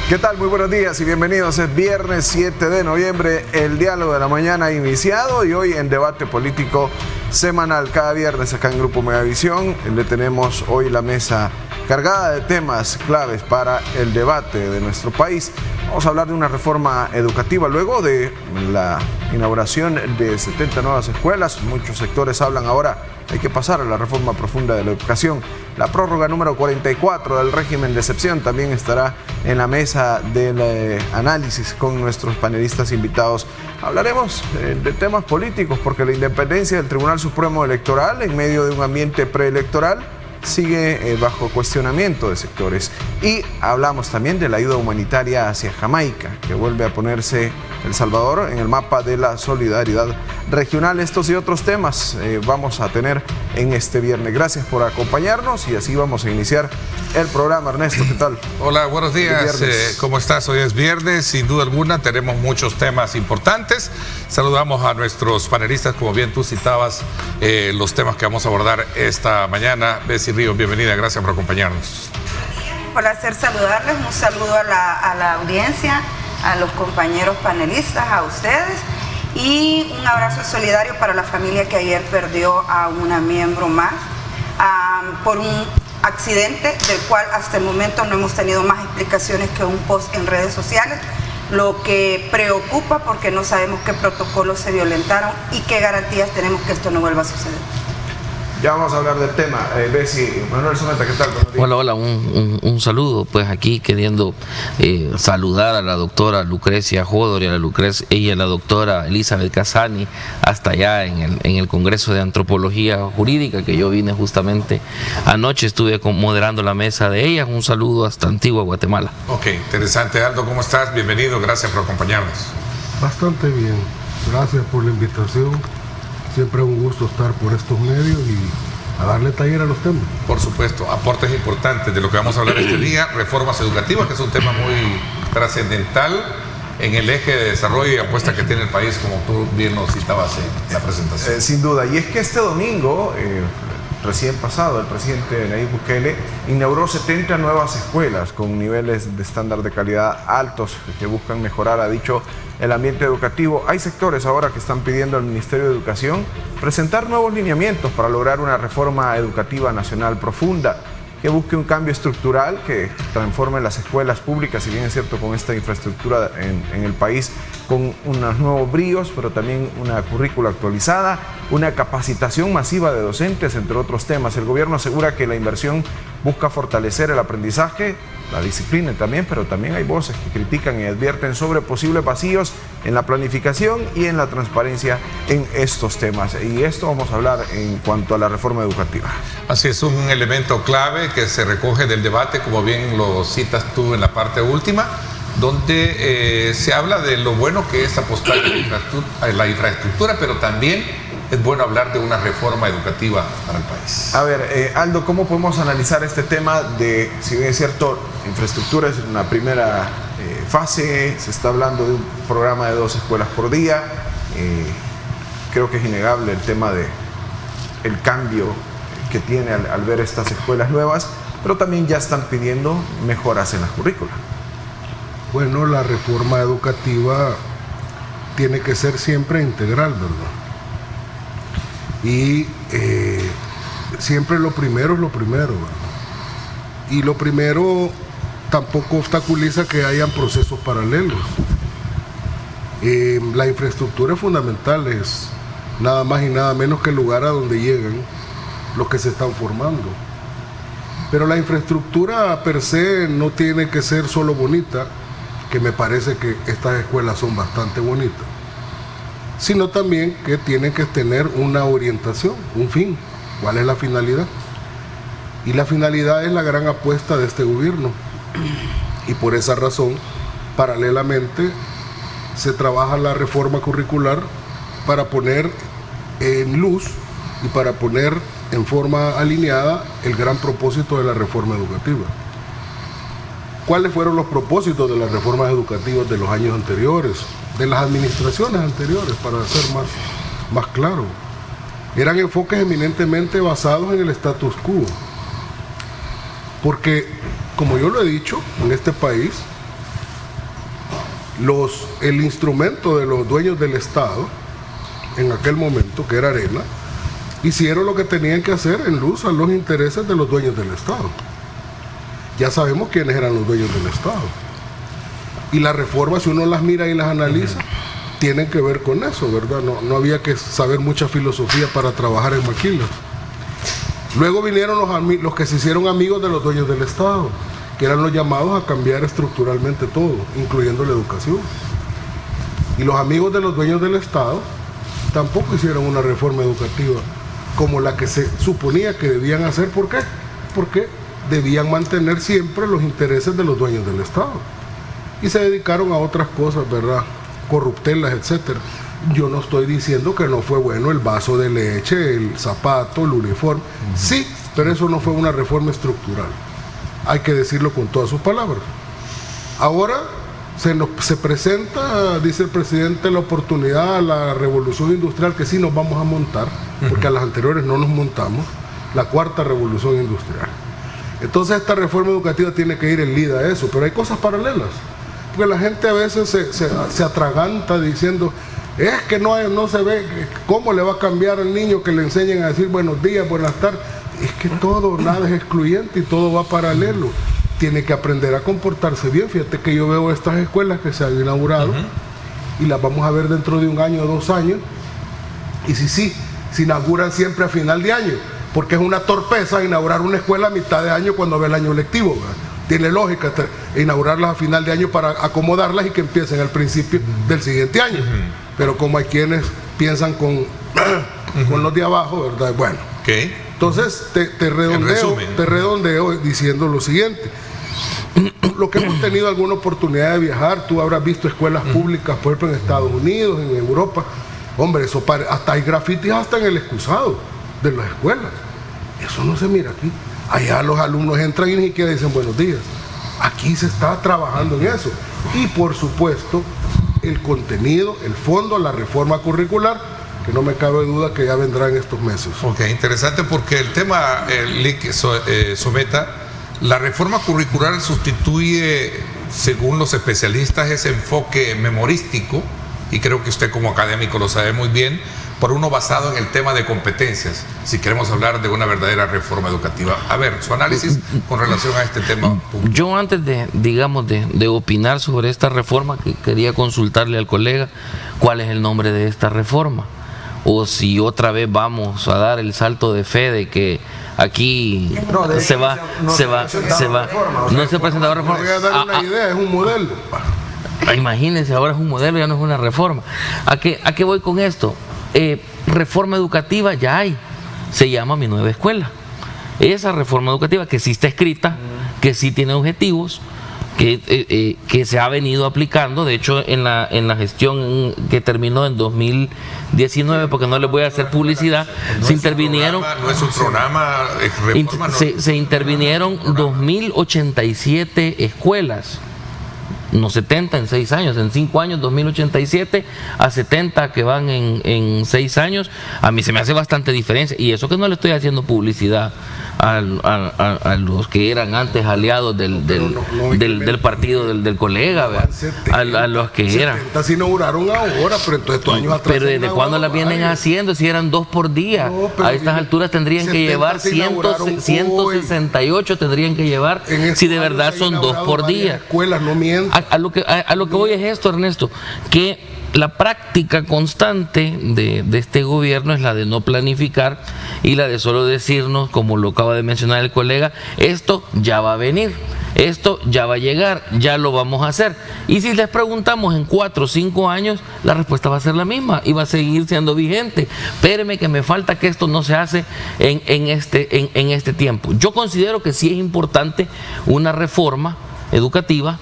¿Qué tal? Muy buenos días y bienvenidos. Es viernes 7 de noviembre, el diálogo de la mañana ha iniciado y hoy en debate político semanal, cada viernes acá en Grupo Megavisión, le tenemos hoy la mesa cargada de temas claves para el debate de nuestro país. Vamos a hablar de una reforma educativa luego de la inauguración de 70 nuevas escuelas. Muchos sectores hablan ahora hay que pasar a la reforma profunda de la educación. La prórroga número 44 del régimen de excepción también estará en la mesa del análisis con nuestros panelistas invitados. Hablaremos de temas políticos porque la independencia del Tribunal Supremo Electoral en medio de un ambiente preelectoral sigue bajo cuestionamiento de sectores. Y hablamos también de la ayuda humanitaria hacia Jamaica, que vuelve a ponerse El Salvador en el mapa de la solidaridad regional. Estos y otros temas vamos a tener en este viernes. Gracias por acompañarnos y así vamos a iniciar el programa. Ernesto, ¿qué tal? Hola, buenos días. ¿Cómo estás? Hoy es viernes, sin duda alguna tenemos muchos temas importantes. Saludamos a nuestros panelistas, como bien tú citabas, los temas que vamos a abordar esta mañana. Bessie Ríos, bienvenida, gracias por acompañarnos. Un placer saludarles, un saludo a la audiencia, a los compañeros panelistas, a ustedes y un abrazo solidario para la familia que ayer perdió a una miembro más por un accidente del cual hasta el momento no hemos tenido más explicaciones que un post en redes sociales, lo que preocupa porque no sabemos qué protocolos se violentaron y qué garantías tenemos que esto no vuelva a suceder. Ya vamos a hablar del tema. Bessie, Manuel Zumeta, ¿qué tal? Hola, un saludo, pues aquí queriendo saludar a la doctora Lucrecia Jodor y a la doctora Elizabeth Casani hasta allá en el Congreso de Antropología Jurídica, que yo vine justamente anoche, estuve moderando la mesa de ellas. Un saludo hasta Antigua Guatemala. Ok, interesante. Aldo, ¿cómo estás? Bienvenido, gracias por acompañarnos. Bastante bien, gracias por la invitación. Siempre es un gusto estar por estos medios y a darle taller a los temas. Por supuesto, aportes importantes de lo que vamos a hablar este día, reformas educativas, que es un tema muy trascendental en el eje de desarrollo y apuesta que tiene el país, como tú bien nos citabas en la presentación. Sin duda, y es que este domingo, recién pasado, el presidente Nayib Bukele inauguró 70 nuevas escuelas con niveles de estándar de calidad altos que buscan mejorar, ha dicho, el ambiente educativo. Hay sectores ahora que están pidiendo al Ministerio de Educación presentar nuevos lineamientos para lograr una reforma educativa nacional profunda que busque un cambio estructural que transforme las escuelas públicas, si bien es cierto con esta infraestructura en el país, con unos nuevos bríos, pero también una currícula actualizada, una capacitación masiva de docentes, entre otros temas. El gobierno asegura que la inversión busca fortalecer el aprendizaje, la disciplina también, pero también hay voces que critican y advierten sobre posibles vacíos en la planificación y en la transparencia en estos temas. Y esto vamos a hablar en cuanto a la reforma educativa. Así es, un elemento clave que se recoge del debate, como bien lo citas tú en la parte última, donde se habla de lo bueno que es apostar a la infraestructura, pero también es bueno hablar de una reforma educativa para el país. A ver, Aldo, ¿cómo podemos analizar este tema de, si bien es cierto, infraestructura es una primera fase, se está hablando de un programa de 2 escuelas por día, creo que es innegable el tema de el cambio que tiene al ver estas escuelas nuevas, pero también ya están pidiendo mejoras en la currícula. Bueno, la reforma educativa tiene que ser siempre integral, ¿verdad? Y siempre lo primero es lo primero, ¿verdad? Y lo primero tampoco obstaculiza que hayan procesos paralelos. La infraestructura es fundamental, es nada más y nada menos que el lugar a donde llegan los que se están formando. Pero la infraestructura per se no tiene que ser solo bonita, que me parece que estas escuelas son bastante bonitas, sino también que tienen que tener una orientación, un fin. ¿Cuál es la finalidad? Y la finalidad es la gran apuesta de este gobierno. Y por esa razón, paralelamente, se trabaja la reforma curricular para poner en luz y para poner en forma alineada el gran propósito de la reforma educativa. ¿Cuáles fueron los propósitos de las reformas educativas de los años anteriores, de las administraciones anteriores, para ser más claro? Eran enfoques eminentemente basados en el status quo. Porque, como yo lo he dicho, en este país el instrumento de los dueños del Estado, en aquel momento, que era Arena, hicieron lo que tenían que hacer en luz a los intereses de los dueños del Estado. Ya sabemos quiénes eran los dueños del Estado. Y las reformas, si uno las mira y las analiza, tienen que ver con eso, ¿verdad? No había que saber mucha filosofía para trabajar en Maquila. Luego vinieron los que se hicieron amigos de los dueños del Estado, que eran los llamados a cambiar estructuralmente todo, incluyendo la educación. Y los amigos de los dueños del Estado tampoco hicieron una reforma educativa como la que se suponía que debían hacer. ¿Por qué? Porque debían mantener siempre los intereses de los dueños del Estado. Y se dedicaron a otras cosas, ¿verdad? Corruptelas, etcétera. Yo no estoy diciendo que no fue bueno el vaso de leche, el zapato, el uniforme. Sí, pero eso no fue una reforma estructural. Hay que decirlo con todas sus palabras. Ahora se presenta, dice el presidente, la oportunidad a la revolución industrial, que sí nos vamos a montar, porque a las anteriores no nos montamos, la cuarta revolución industrial. Entonces esta reforma educativa tiene que ir en línea a eso, pero hay cosas paralelas, porque la gente a veces se atraganta diciendo, es que no se ve cómo le va a cambiar al niño que le enseñen a decir buenos días, buenas tardes. Es que nada es excluyente y todo va paralelo. Tiene que aprender a comportarse bien. Fíjate que yo veo estas escuelas que se han inaugurado y las vamos a ver dentro de 1 año o 2 años. Y se inauguran siempre a final de año, porque es una torpeza inaugurar una escuela a mitad de año cuando ve el año lectivo, ¿verdad? Tiene lógica inaugurarlas a final de año para acomodarlas y que empiecen al principio del siguiente año. Pero como hay quienes piensan con los de abajo, ¿verdad? Bueno. Okay. Entonces te redondeo diciendo lo siguiente. Lo que hemos tenido alguna oportunidad de viajar, tú habrás visto escuelas públicas, por ejemplo, en Estados Unidos, en Europa. Hombre, eso hasta hay grafitis hasta en el excusado de las escuelas. Eso no se mira aquí. Allá los alumnos entran y ni siquiera dicen buenos días. Aquí se está trabajando en eso. Y por supuesto, el contenido, el fondo, la reforma curricular, que no me cabe duda que ya vendrá en estos meses. Ok, interesante, porque el tema, Someta, la reforma curricular sustituye, según los especialistas, ese enfoque memorístico, y creo que usted como académico lo sabe muy bien, por uno basado en el tema de competencias, si queremos hablar de una verdadera reforma educativa. A ver, su análisis con relación a este tema. Yo antes de opinar sobre esta reforma, que quería consultarle al colega cuál es el nombre de esta reforma, o si otra vez vamos a dar el salto de fe de que aquí no se va. No se ha presentado reforma. Voy a dar una idea, es un modelo. Imagínense, ahora es un modelo, ya no es una reforma. ¿A qué voy con esto? Reforma educativa ya hay, se llama Mi Nueva Escuela. Esa reforma educativa que sí está escrita, que sí tiene objetivos, que se ha venido aplicando. De hecho, en la gestión que terminó en 2019, porque no les voy a hacer publicidad, se intervinieron. No es un programa, reforma, se intervinieron 2.087 escuelas. No 70 en 6 años, en 5 años, 2087 a 70 que van en 6 años. A mí se me hace bastante diferencia, y eso que no le estoy haciendo publicidad a los que eran antes aliados del partido del colega, a los que eran. Se inauguraron ahora, pero entonces estos años atrás. Pero ¿desde cuándo las vienen haciendo? Si eran 2 por día. A estas alturas tendrían que llevar 168, tendrían que llevar, si de verdad son 2 por día. Escuelas, no mientan. A lo que voy es esto, Ernesto, que la práctica constante de este gobierno es la de no planificar y la de solo decirnos, como lo acaba de mencionar el colega, esto ya va a venir, esto ya va a llegar, ya lo vamos a hacer. Y si les preguntamos en 4 o 5 años, la respuesta va a ser la misma y va a seguir siendo vigente. Espéreme que me falta que esto no se hace en este tiempo. Yo considero que sí es importante una reforma educativa.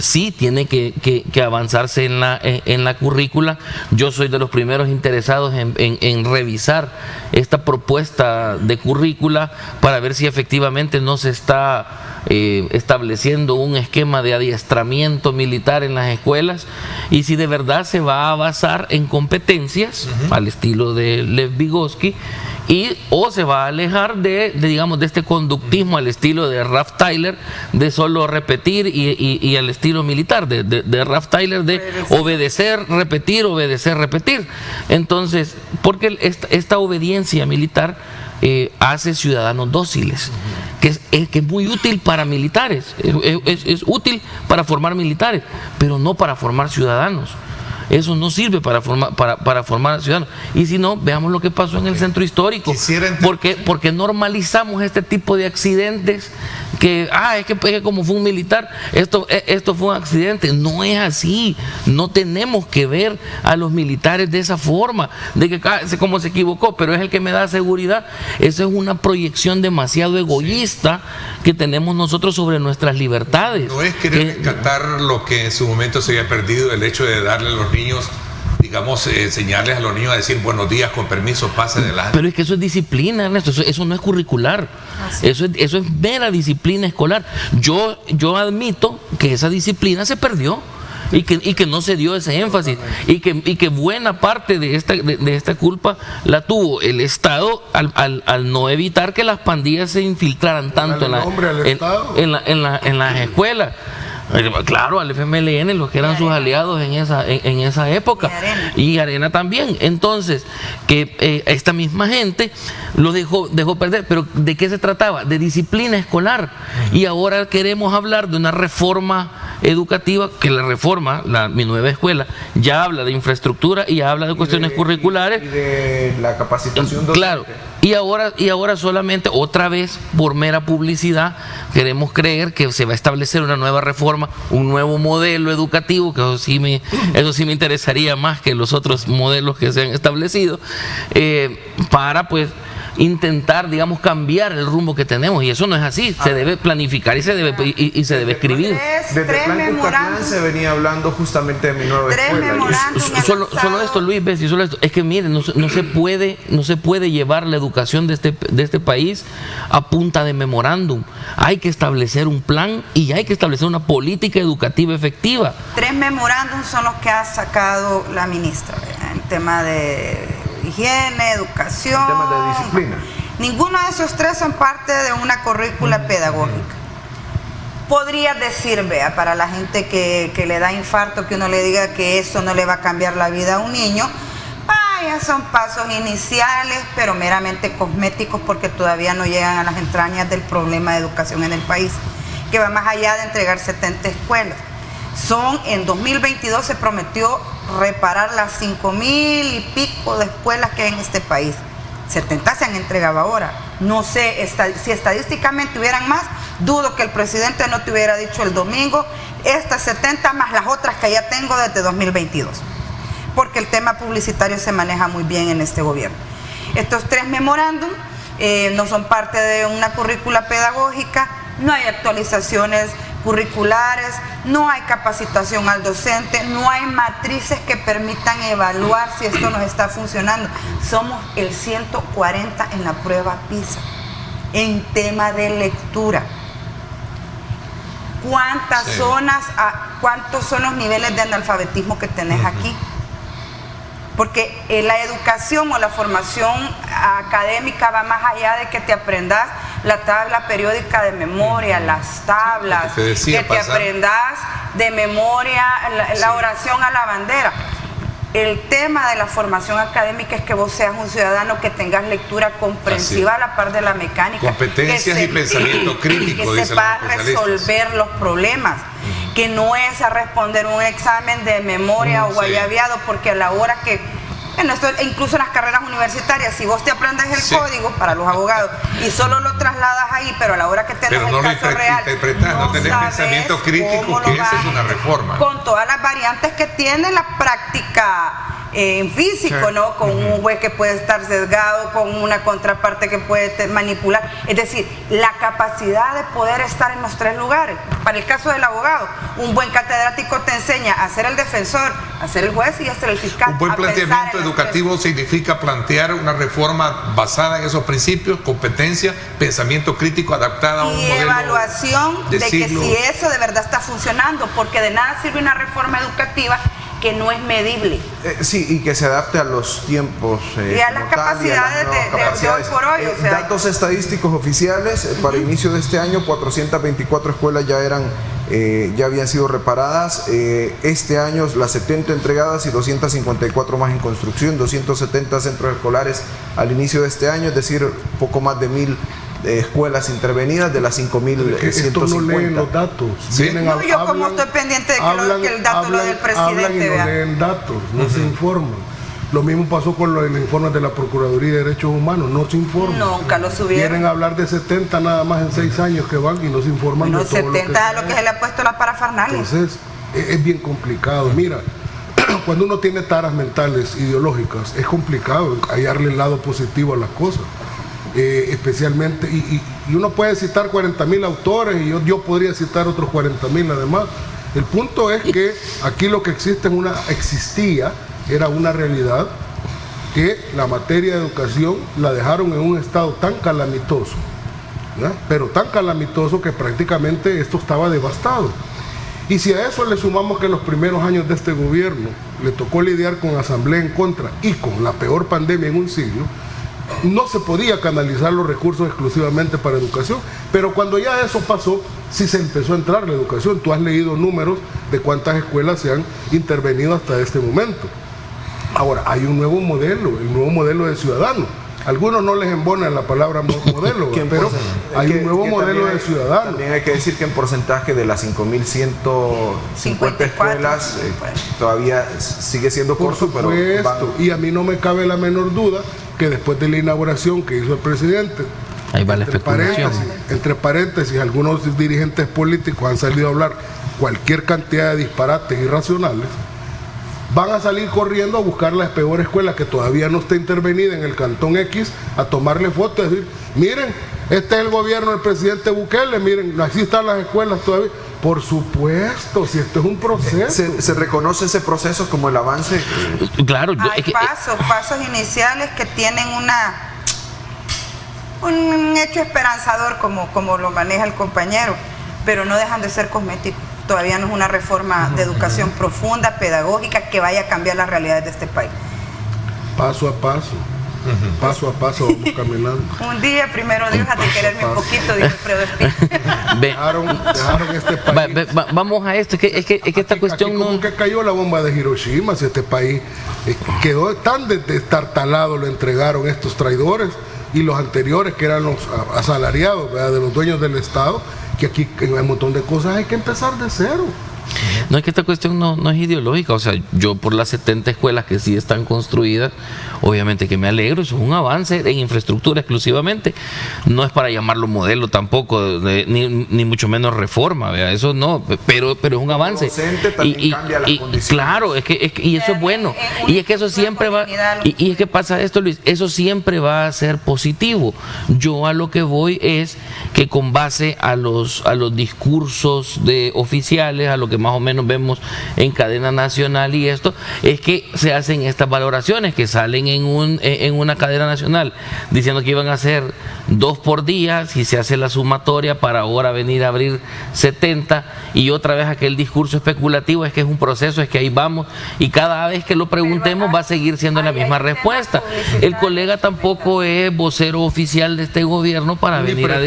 Sí tiene que avanzarse en la currícula. Yo soy de los primeros interesados en revisar esta propuesta de currícula para ver si efectivamente no se está estableciendo un esquema de adiestramiento militar en las escuelas, y si de verdad se va a basar en competencias al estilo de Lev Vygotsky, o se va a alejar digamos, de este conductismo al estilo de Ralph Tyler, de solo repetir, y al estilo militar de Ralph Tyler, de obedecer, repetir. Entonces, porque esta obediencia militar hace ciudadanos dóciles, que es muy útil para militares, es útil para formar militares, pero no para formar ciudadanos. Eso no sirve para formar ciudadanos. Y si no, veamos lo que pasó en el centro histórico. Porque normalizamos este tipo de accidentes que es que como fue un militar, esto fue un accidente. No es así. No tenemos que ver a los militares de esa forma, de que como se equivocó, pero es el que me da seguridad. Esa es una proyección demasiado egoísta que tenemos nosotros sobre nuestras libertades. No es querer rescatar lo que en su momento se había perdido, el hecho de darle a los niños, digamos, enseñarles a los niños a decir buenos días, con permiso, pase adelante. Pero es que eso es disciplina, Ernesto, eso no es curricular. Eso es mera disciplina escolar. Yo admito que esa disciplina se perdió y que no se dio ese énfasis, y que buena parte de esta culpa la tuvo el Estado al no evitar que las pandillas se infiltraran tanto en las escuelas. Claro, al FMLN, los que eran sus aliados en esa época, y Arena también. Entonces, que esta misma gente lo dejó perder. Pero ¿de qué se trataba? De disciplina escolar. Y ahora queremos hablar de una reforma educativa, que la reforma, mi nueva escuela, ya habla de infraestructura y habla de cuestiones curriculares. Y de la capacitación docente. Claro. Y ahora solamente, otra vez, por mera publicidad, queremos creer que se va a establecer una nueva reforma, un nuevo modelo educativo, que eso sí me interesaría más que los otros modelos que se han establecido, para pues intentar, digamos, cambiar el rumbo que tenemos, y eso no es así. Se debe planificar y se debe escribir. Desde Plan Cucatlán se venía hablando justamente de mi nueva escuela. Solo esto, Luis, solo esto. Es que miren, no se puede llevar la educación de este país a punta de memorándum. Hay que establecer un plan y hay que establecer una política educativa efectiva. 3 memorándums son los que ha sacado la ministra, ¿verdad? En tema de higiene, educación, temas de disciplina. Ninguno de esos 3 son parte de una currícula pedagógica. Podría decir, vea, para la gente que le da infarto, que uno le diga que eso no le va a cambiar la vida a un niño, vaya, son pasos iniciales, pero meramente cosméticos, porque todavía no llegan a las entrañas del problema de educación en el país, que va más allá de entregar 70 escuelas. En 2022 se prometió reparar las 5,000 y pico de escuelas que hay en este país. 70 se han entregado ahora. No sé si estadísticamente hubieran más, dudo que el presidente no te hubiera dicho el domingo, estas 70 más las otras que ya tengo desde 2022. Porque el tema publicitario se maneja muy bien en este gobierno. Estos 3 memorándum no son parte de una currícula pedagógica, no hay actualizaciones curriculares, no hay capacitación al docente, no hay matrices que permitan evaluar si esto nos está funcionando. Somos el 140 en la prueba PISA en tema de lectura. ¿Cuántos son los niveles de analfabetismo que tenés aquí? Porque la educación o la formación académica va más allá de que te aprendas la tabla periódica de memoria, las tablas, que te aprendas de memoria la oración a la bandera. El tema de la formación académica es que vos seas un ciudadano que tengas lectura comprensiva a la par de la mecánica. Competencias y pensamiento crítico. Que sepa resolver los problemas. Que no es a responder un examen de memoria o guayabeado, porque a la hora que, incluso en las carreras universitarias, si vos te aprendes el código para los abogados y solo lo trasladas ahí, pero a la hora que tenés el caso real, no tenés pensamiento crítico, que esa es una reforma. Con todas las variantes que tiene la práctica en físico, ¿no? Con un juez que puede estar sesgado, con una contraparte que puede manipular. Es decir, la capacidad de poder estar en los 3 lugares. Para el caso del abogado, un buen catedrático te enseña a ser el defensor, a ser el juez y a ser el fiscal. Un buen planteamiento educativo significa plantear una reforma basada en esos principios, competencia, pensamiento crítico adaptada a un modelo. Y evaluación de que si eso de verdad está funcionando, porque de nada sirve una reforma educativa que no es medible. Sí, y que se adapte a los tiempos. Y a las capacidades de hoy por hoy. O sea, datos estadísticos oficiales, para inicio de este año, 424 escuelas ya habían sido reparadas. Este año las 70 entregadas y 254 más en construcción, 270 centros escolares al inicio de este año, es decir, poco más de 1.000 escuelas intervenidas de las 5.150. Estos no leen los datos. ¿Sí? No, yo como estoy pendiente de que el dato lo del presidente. Hablan y no leen datos, no se informan. Lo mismo pasó con los informes de la Procuraduría de Derechos Humanos, no se informan. Nunca lo subieron. Quieren hablar de 70 nada más en 6 años que van y no se informan de todo 70 es lo que se le ha puesto la parafernalia. Entonces, es bien complicado. Mira, cuando uno tiene taras mentales ideológicas, es complicado hallarle el lado positivo a las cosas. Especialmente, y uno puede citar 40.000 autores y yo podría citar otros 40.000 además. El punto es que aquí lo que existía era una realidad, que la materia de educación la dejaron en un estado tan calamitoso, ¿no? Pero tan calamitoso que prácticamente esto estaba devastado. Y si a eso le sumamos que en los primeros años de este gobierno le tocó lidiar con asamblea en contra y con la peor pandemia en un siglo, no se podía canalizar los recursos exclusivamente para educación, pero cuando ya eso pasó, sí se empezó a entrar la educación. Tú has leído números de cuántas escuelas se han intervenido hasta este momento. Ahora, hay un nuevo modelo, el nuevo modelo de ciudadano. Algunos no les embonan la palabra modelo, pero hay un nuevo modelo de ciudadano. También hay que decir que en porcentaje de las 5.150 escuelas todavía sigue siendo corto, pero y a mí no me cabe la menor duda que después de la inauguración que hizo el presidente, ahí va la especulación. Entre paréntesis, algunos dirigentes políticos han salido a hablar cualquier cantidad de disparates irracionales, van a salir corriendo a buscar la peor escuela que todavía no está intervenida en el Cantón X, a tomarle fotos y decir, miren, este es el gobierno del presidente Bukele, miren, así están las escuelas todavía. Por supuesto, si esto es un proceso. ¿Se reconoce ese proceso como el avance? Claro. Hay pasos iniciales que tienen un hecho esperanzador como lo maneja el compañero, pero no dejan de ser cosméticos. Todavía no es una reforma de educación profunda, pedagógica, que vaya a cambiar las realidades de este país. Paso a paso. Paso a paso vamos caminando. Un día, primero Dios, de quererme un poquito, dijo Alfredo Espíritu. Dejaron este país. Vamos a esto, es que esta cuestión aquí como que cayó la bomba de Hiroshima, si este país quedó tan destartalado, lo entregaron estos traidores y los anteriores que eran los asalariados, ¿verdad?, de los dueños del Estado, que aquí en un montón de cosas hay que empezar de cero. No, es que esta cuestión no es ideológica, o sea, yo por las 70 escuelas que sí están construidas, obviamente que me alegro, eso es un avance en infraestructura exclusivamente, no es para llamarlo modelo tampoco, ni mucho menos reforma, ¿verdad? Eso no, pero es un avance. Y claro, y eso es bueno, y es que eso siempre va, y es que pasa esto, Luis, eso siempre va a ser positivo. Yo a lo que voy es que con base a los discursos oficiales, a lo que más o menos vemos en cadena nacional y esto, es que se hacen estas valoraciones que salen en una cadena nacional diciendo que iban a ser 2 por día, si se hace la sumatoria para ahora venir a abrir 70, y otra vez aquel discurso especulativo es que es un proceso, es que ahí vamos, y cada vez que lo preguntemos va a seguir siendo la misma respuesta. El colega tampoco es vocero oficial de este gobierno para venir a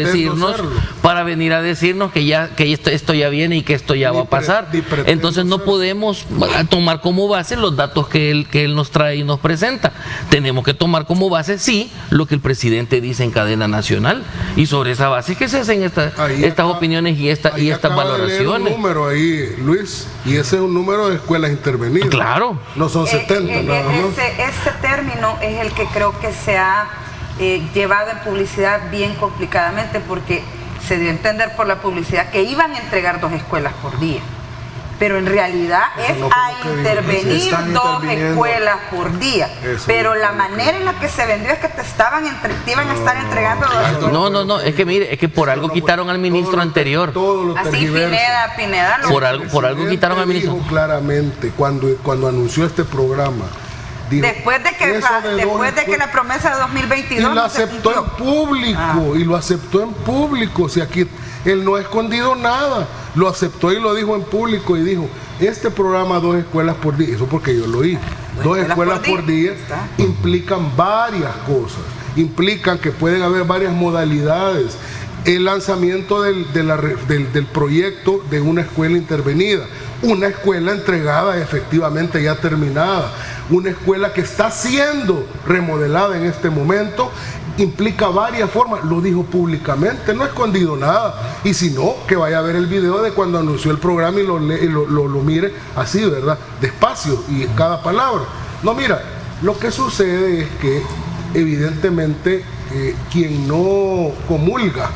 decirnos que esto ya viene y que esto ya va a pasar. Entonces no podemos tomar como base los datos que él nos trae y nos presenta. Tenemos que tomar como base, sí, lo que el presidente dice en cadena nacional, y sobre esa base que se hacen estas opiniones y estas valoraciones. Un número ahí, Luis, y ese es un número de escuelas intervenidas. Claro. No son 70 nada más. Ese término es el que creo que se ha llevado en publicidad bien complicadamente, porque se dio a entender por la publicidad que iban a entregar 2 escuelas por día, pero en realidad es a intervenir 2 escuelas por día. Pero la manera en la que se vendió es que te iban a estar entregando 2. No, es que mire, es que por algo quitaron al ministro anterior. Así Pineda por algo quitaron al ministro. Claramente, cuando anunció este programa, dijo, después de que la promesa de 2022 y lo aceptó en público, y lo aceptó en público. O sea, aquí él no ha escondido nada. lo aceptó y lo dijo en público y dijo, este programa 2 escuelas por día, eso porque yo lo oí, 2 escuelas por día implican varias cosas, implican que pueden haber varias modalidades, el lanzamiento del proyecto de una escuela intervenida, una escuela entregada efectivamente ya terminada, una escuela que está siendo remodelada en este momento, implica varias formas, lo dijo públicamente, no ha escondido nada, y si no, que vaya a ver el video de cuando anunció el programa y lo mire así, ¿verdad? Despacio y cada palabra. No, mira, lo que sucede es que evidentemente quien no comulga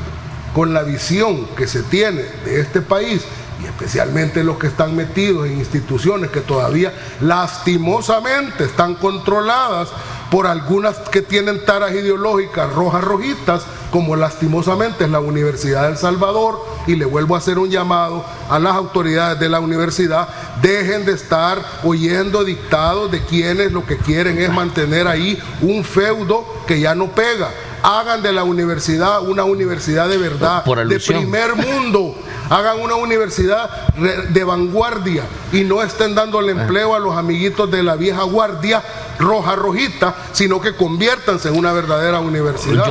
con la visión que se tiene de este país, y especialmente los que están metidos en instituciones que todavía lastimosamente están controladas por algunas que tienen taras ideológicas rojitas, como lastimosamente es la Universidad de El Salvador, y le vuelvo a hacer un llamado a las autoridades de la universidad, dejen de estar oyendo dictados de quienes lo que quieren es mantener ahí un feudo que ya no pega. Hagan de la universidad una universidad de verdad, de primer mundo. Hagan una universidad de vanguardia y no estén dándole empleo a los amiguitos de la vieja guardia rojita, sino que conviértanse en una verdadera universidad.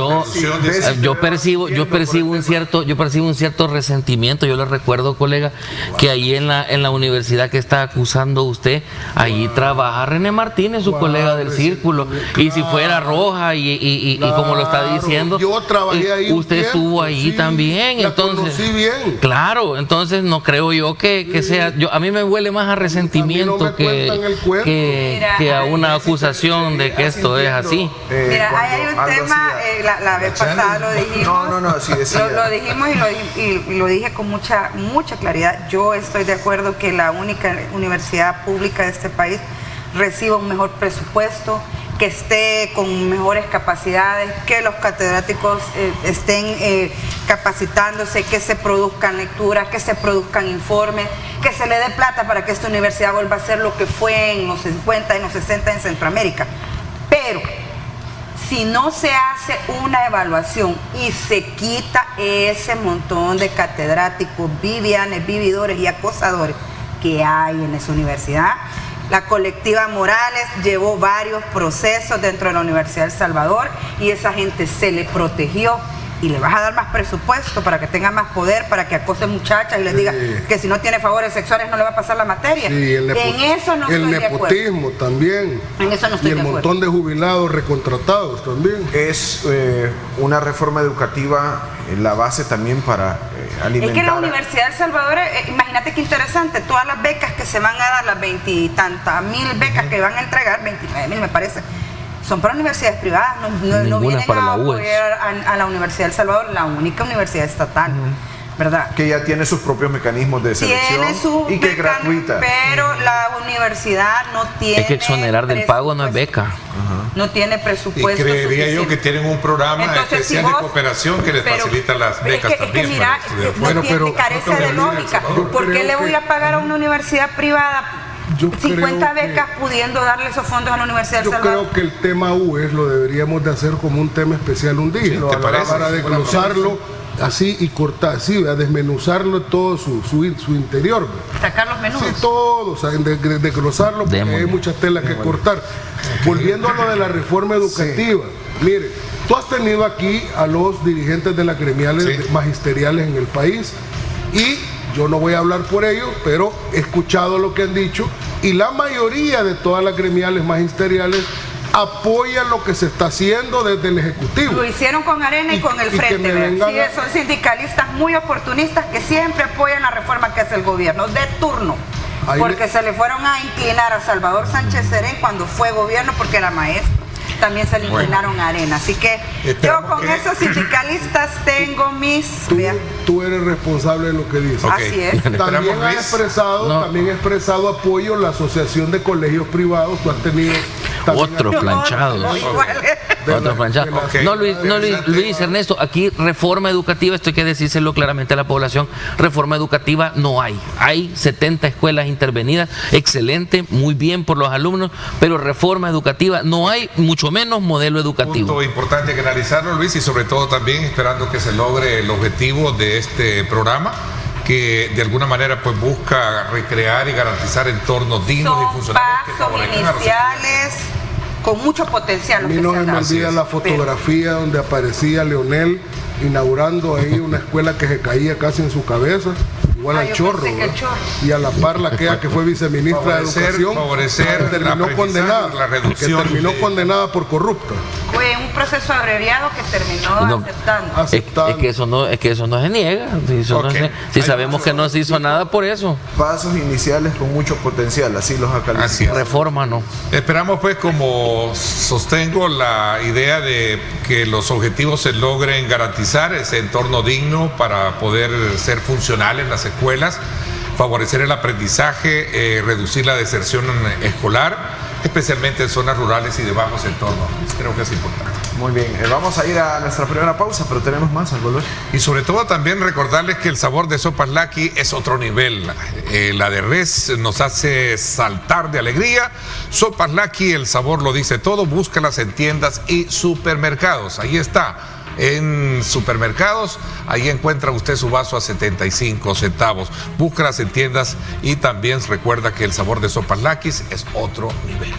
Yo percibo un cierto resentimiento. Yo le recuerdo, colega, que ahí en la universidad que está acusando usted, ahí trabaja René Martínez, su colega del círculo, y si fuera roja y como lo está diciendo, yo trabajé ahí usted estuvo ahí también, entonces bien. Claro, entonces no creo yo que sea, a mí me huele más a resentimiento que a una acusación de que esto es así. Mira, ahí hay un tema, la vez pasada lo dijimos, lo dijimos y lo dije con mucha claridad. Yo estoy de acuerdo que la única universidad pública de este país reciba un mejor presupuesto, que esté con mejores capacidades, que los catedráticos estén capacitándose, que se produzcan lecturas, que se produzcan informes, que se le dé plata para que esta universidad vuelva a ser lo que fue en los 50 y los 60 en Centroamérica. Pero si no se hace una evaluación y se quita ese montón de catedráticos, vivianes, vividores y acosadores que hay en esa universidad, la colectiva Morales llevó varios procesos dentro de la Universidad de El Salvador y esa gente se le protegió, y le vas a dar más presupuesto para que tenga más poder, para que acose muchachas y les diga que si no tiene favores sexuales no le va a pasar la materia. Sí, en eso no estoy de acuerdo. El nepotismo también. En eso no estoy de acuerdo. Y el montón de jubilados recontratados también. Es una reforma educativa la base también para alimentar. Es que la Universidad de El Salvador, imagínate qué interesante, todas las becas que se van a dar, las 20 y tantas mil becas que van a entregar, 29,000 me parece, son para universidades privadas, no vienen para a la apoyar a la Universidad de El Salvador, la única universidad estatal, ¿verdad? Que ya tiene sus propios mecanismos de selección y que es gratuita. Pero la universidad no tiene. Es que exonerar del pago no es beca. No tiene presupuesto. Y creería yo que tienen un programa especial de cooperación que les facilita las becas también. Es que mira, carece de lógica. ¿Por qué le voy a pagar a una universidad privada 50 becas pudiendo darle esos fondos a la Universidad del Salvador? Yo creo que el tema UES lo deberíamos de hacer como un tema especial un día, ¿te parece? Para desglosarlo así y cortar, sí, a desmenuzarlo todo su interior. Sacar los menús. Sí, todo, o sea, desglosarlo porque hay muchas telas que cortar. Volviendo a lo de la reforma educativa, mire, tú has tenido aquí a los dirigentes de las gremiales magisteriales en el país y yo no voy a hablar por ellos, pero he escuchado lo que han dicho y la mayoría de todas las gremiales magisteriales apoyan lo que se está haciendo desde el Ejecutivo. Lo hicieron con Arena y con el Frente. Sí, son sindicalistas muy oportunistas que siempre apoyan la reforma que hace el gobierno, de turno. Porque se le fueron a inclinar a Salvador Sánchez Serén cuando fue gobierno porque era maestro. También se le inclinaron a Arena. Así que yo con esos sindicalistas tengo mis... Tú eres responsable de lo que dices. Así es. También ha expresado apoyo la Asociación de Colegios Privados. Tú has tenido... Otro planchado. No, Luis Ernesto, aquí reforma educativa, esto hay que decírselo claramente a la población, reforma educativa no hay. Hay 70 escuelas intervenidas, excelente, muy bien por los alumnos, pero reforma educativa no hay, mucho menos modelo educativo. Punto importante que analizarlo, Luis, y sobre todo también esperando que se logre el objetivo de este programa, que de alguna manera pues busca recrear y garantizar entornos dignos y funcionales que Pasos favorezcan a los iniciales con mucho potencial. A mí no se me olvida la fotografía donde aparecía Leonel inaugurando ahí una escuela que se caía casi en su cabeza, igual al Chorro, y a la par la que fue viceministra de Educación, favorecer que terminó condenada, la reducción condenada por corrupta. Fue un proceso abreviado que terminó aceptando. Es que eso no se niega. Si sabemos que no se hizo nada por eso. Pasos iniciales con mucho potencial, así los ha calificado. Reforma no. Esperamos pues, como sostengo, la idea de que los objetivos se logren garantizar ese entorno digno para poder ser funcionales en las escuelas, favorecer el aprendizaje, reducir la deserción escolar, especialmente en zonas rurales y de bajos entornos. Creo que es importante. Muy bien, vamos a ir a nuestra primera pausa, pero tenemos más al volver. Y sobre todo también recordarles que el sabor de Sopas Lucky es otro nivel. La de res nos hace saltar de alegría. Sopas Lucky, el sabor lo dice todo. Búscalas en tiendas y supermercados. Ahí está. En supermercados, ahí encuentra usted su vaso a 75 centavos. Búscalas en tiendas y también recuerda que el sabor de Sopas Lucky es otro nivel.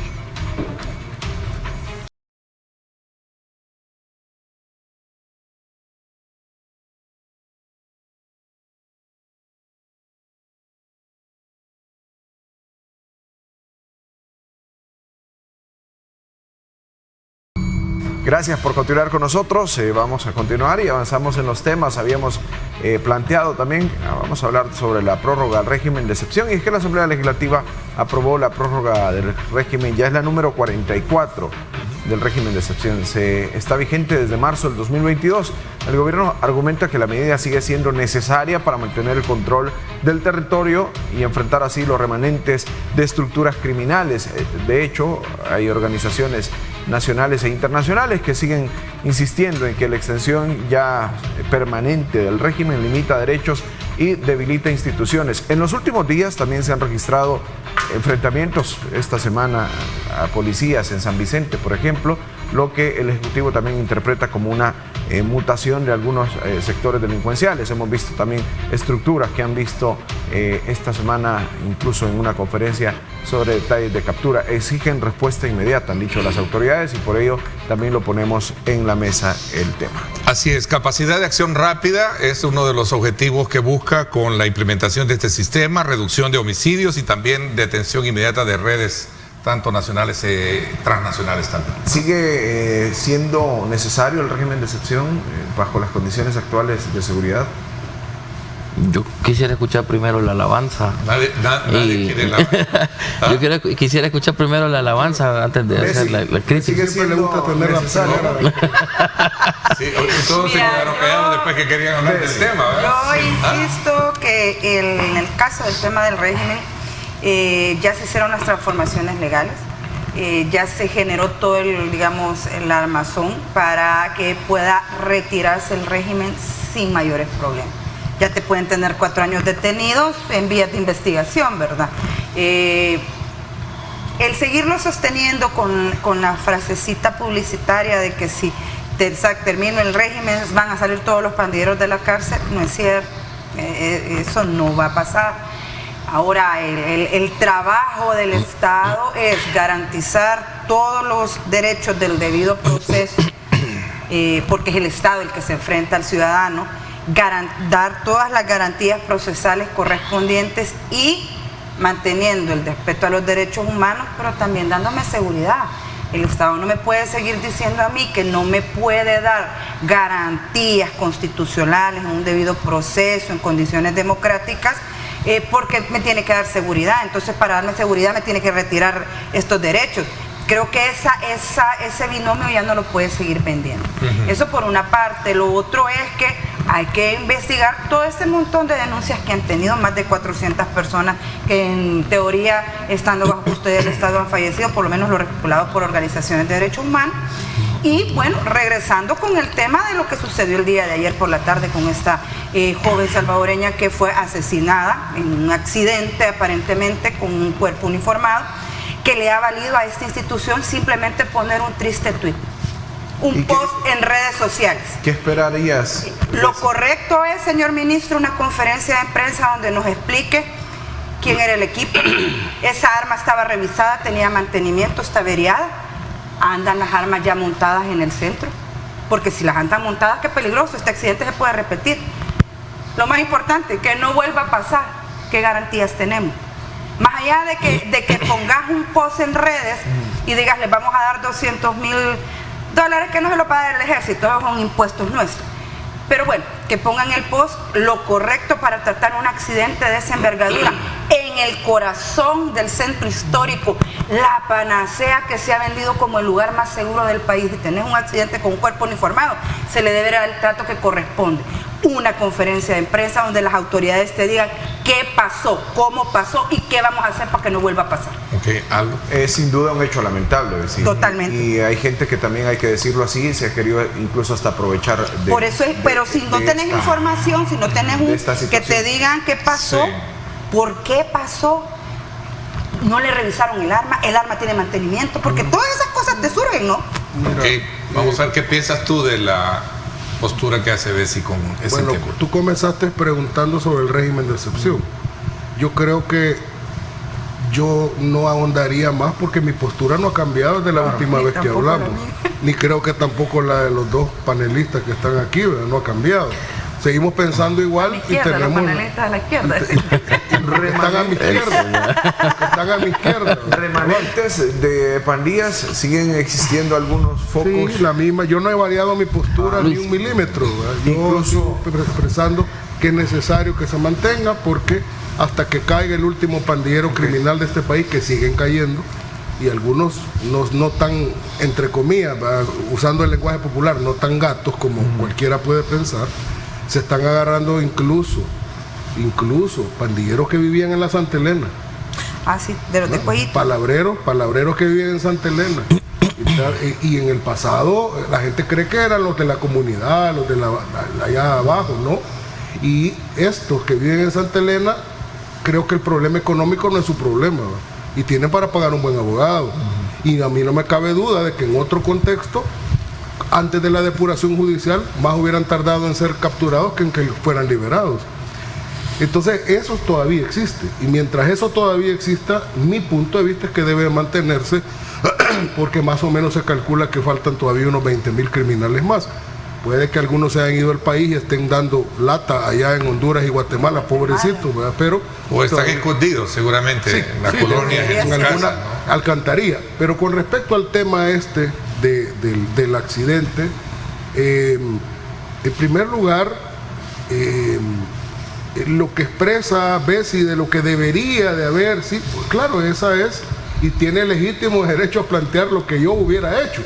Gracias por continuar con nosotros. Vamos a continuar y avanzamos en los temas. Habíamos planteado también, vamos a hablar sobre la prórroga al régimen de excepción. Y es que la Asamblea Legislativa aprobó la prórroga del régimen, ya es la número 44 del régimen de excepción. Está vigente desde marzo del 2022. El gobierno argumenta que la medida sigue siendo necesaria para mantener el control del territorio y enfrentar así los remanentes de estructuras criminales. De hecho, hay organizaciones nacionales e internacionales que siguen insistiendo en que la extensión ya permanente del régimen limita derechos y debilita instituciones. En los últimos días también se han registrado enfrentamientos esta semana a policías en San Vicente, por ejemplo, lo que el Ejecutivo también interpreta como una mutación de algunos sectores delincuenciales. Hemos visto también estructuras que han visto esta semana, incluso en una conferencia sobre detalles de captura. Exigen respuesta inmediata, han dicho las autoridades, y por ello también lo ponemos en la mesa el tema. Así es, capacidad de acción rápida es uno de los objetivos que busca con la implementación de este sistema, reducción de homicidios y también detención inmediata de redes tanto nacionales transnacionales también. ¿Sigue siendo necesario el régimen de excepción bajo las condiciones actuales de seguridad? Yo quisiera escuchar primero la alabanza. Nadie quiere la Yo quisiera escuchar primero la alabanza antes de hacer la crítica. Siempre le gusta tener la Sí, todos se quedaron callados después que querían hablar del tema, ¿verdad? Yo insisto que en el caso del tema del régimen, ya se hicieron las transformaciones legales, ya se generó todo el armazón para que pueda retirarse el régimen sin mayores problemas. Ya te pueden tener 4 años detenidos en vías de investigación, ¿verdad? El seguirlo sosteniendo con la frasecita publicitaria de que si termino el régimen van a salir todos los pandilleros de la cárcel, no es cierto, eso no va a pasar. Ahora, el trabajo del Estado es garantizar todos los derechos del debido proceso, porque es el Estado el que se enfrenta al ciudadano, dar todas las garantías procesales correspondientes y manteniendo el respeto a los derechos humanos, pero también dándome seguridad. El Estado no me puede seguir diciendo a mí que no me puede dar garantías constitucionales en un debido proceso, en condiciones democráticas, porque me tiene que dar seguridad. Entonces, para darme seguridad me tiene que retirar estos derechos. Creo que ese binomio ya no lo puede seguir vendiendo. Eso por una parte. Lo otro es que hay que investigar todo este montón de denuncias que han tenido, más de 400 personas que en teoría, estando bajo custodia del Estado, han fallecido, por lo menos los respaldados por organizaciones de derechos humanos. Y bueno, regresando con el tema de lo que sucedió el día de ayer por la tarde con esta joven salvadoreña que fue asesinada en un accidente aparentemente con un cuerpo uniformado, que le ha valido a esta institución simplemente poner un triste tuit. un post en redes sociales. ¿Qué esperarías? Lo correcto es, señor ministro, una conferencia de prensa donde nos explique quién era el equipo. Esa arma estaba revisada, tenía mantenimiento, está averiada. Andan las armas ya montadas en el centro, porque si las andan montadas, qué peligroso, este accidente se puede repetir. Lo más importante, que no vuelva a pasar. ¿Qué garantías tenemos? Más allá de que pongas un post en redes y digas, les vamos a dar $200,000, que no se lo paga el ejército, esos son impuestos nuestros. Pero bueno, que pongan el post, lo correcto para tratar un accidente de esa envergadura en el corazón del centro histórico, la panacea que se ha vendido como el lugar más seguro del país. De tener un accidente con un cuerpo uniformado, se le debe dar el trato que corresponde. Una conferencia de prensa donde las autoridades te digan qué pasó, cómo pasó y qué vamos a hacer para que no vuelva a pasar. Okay, ¿algo? Es sin duda un hecho lamentable, vecino. Totalmente. Y hay gente que también, hay que decirlo así, se ha querido incluso hasta aprovechar de... Por eso es, pero si no tenés información, si no tenés que te digan qué pasó, sí. ¿Por qué pasó? No le revisaron el arma tiene mantenimiento, porque todas esas cosas te surgen, ¿no? Mira, Okay, vamos a ver qué piensas tú de la postura que hace Bessie con ese bueno, tema. tú comenzaste preguntando sobre el régimen de excepción. Yo creo que yo no ahondaría más porque mi postura no ha cambiado desde la última vez que hablamos. Ni creo que tampoco la de los dos panelistas que están aquí, ¿verdad? No ha cambiado. Seguimos pensando igual y tenemos... Los panelistas a la izquierda. Están a mi izquierda. Están a mi izquierda. Remanentes de pandillas, siguen existiendo algunos focos. Sí, la misma. Yo no he variado mi postura ni un milímetro, ¿verdad? Yo Incluso sigo expresando que es necesario que se mantenga porque hasta que caiga el último pandillero criminal de este país, que siguen cayendo, y algunos no tan, entre comillas, ¿verdad? Usando el lenguaje popular, no tan gatos como cualquiera puede pensar, se están agarrando incluso pandilleros que vivían en la Santa Elena. Ah, sí, de los de Cuellito. Palabreros que viven en Santa Elena. Y en el pasado la gente cree que eran los de la comunidad, los de allá abajo, ¿no? Y estos que viven en Santa Elena, creo que el problema económico no es su problema, ¿verdad? Y tienen para pagar un buen abogado. Y a mí no me cabe duda de que en otro contexto, antes de la depuración judicial, más hubieran tardado en ser capturados que en que fueran liberados. Entonces eso todavía existe, y mientras eso todavía exista, mi punto de vista es que debe mantenerse, porque más o menos se calcula que faltan todavía unos 20,000 criminales más. Puede que algunos se hayan ido al país y estén dando lata allá en Honduras y Guatemala, pobrecitos, ¿verdad? Pero o están escondidos seguramente sí, en las colonias, en alguna casas, ¿no? alcantarilla. Pero con respecto al tema del accidente, en primer lugar, lo que expresa Bessie de lo que debería de haber, sí, pues claro, esa es, y tiene legítimo derecho a plantear lo que yo hubiera hecho.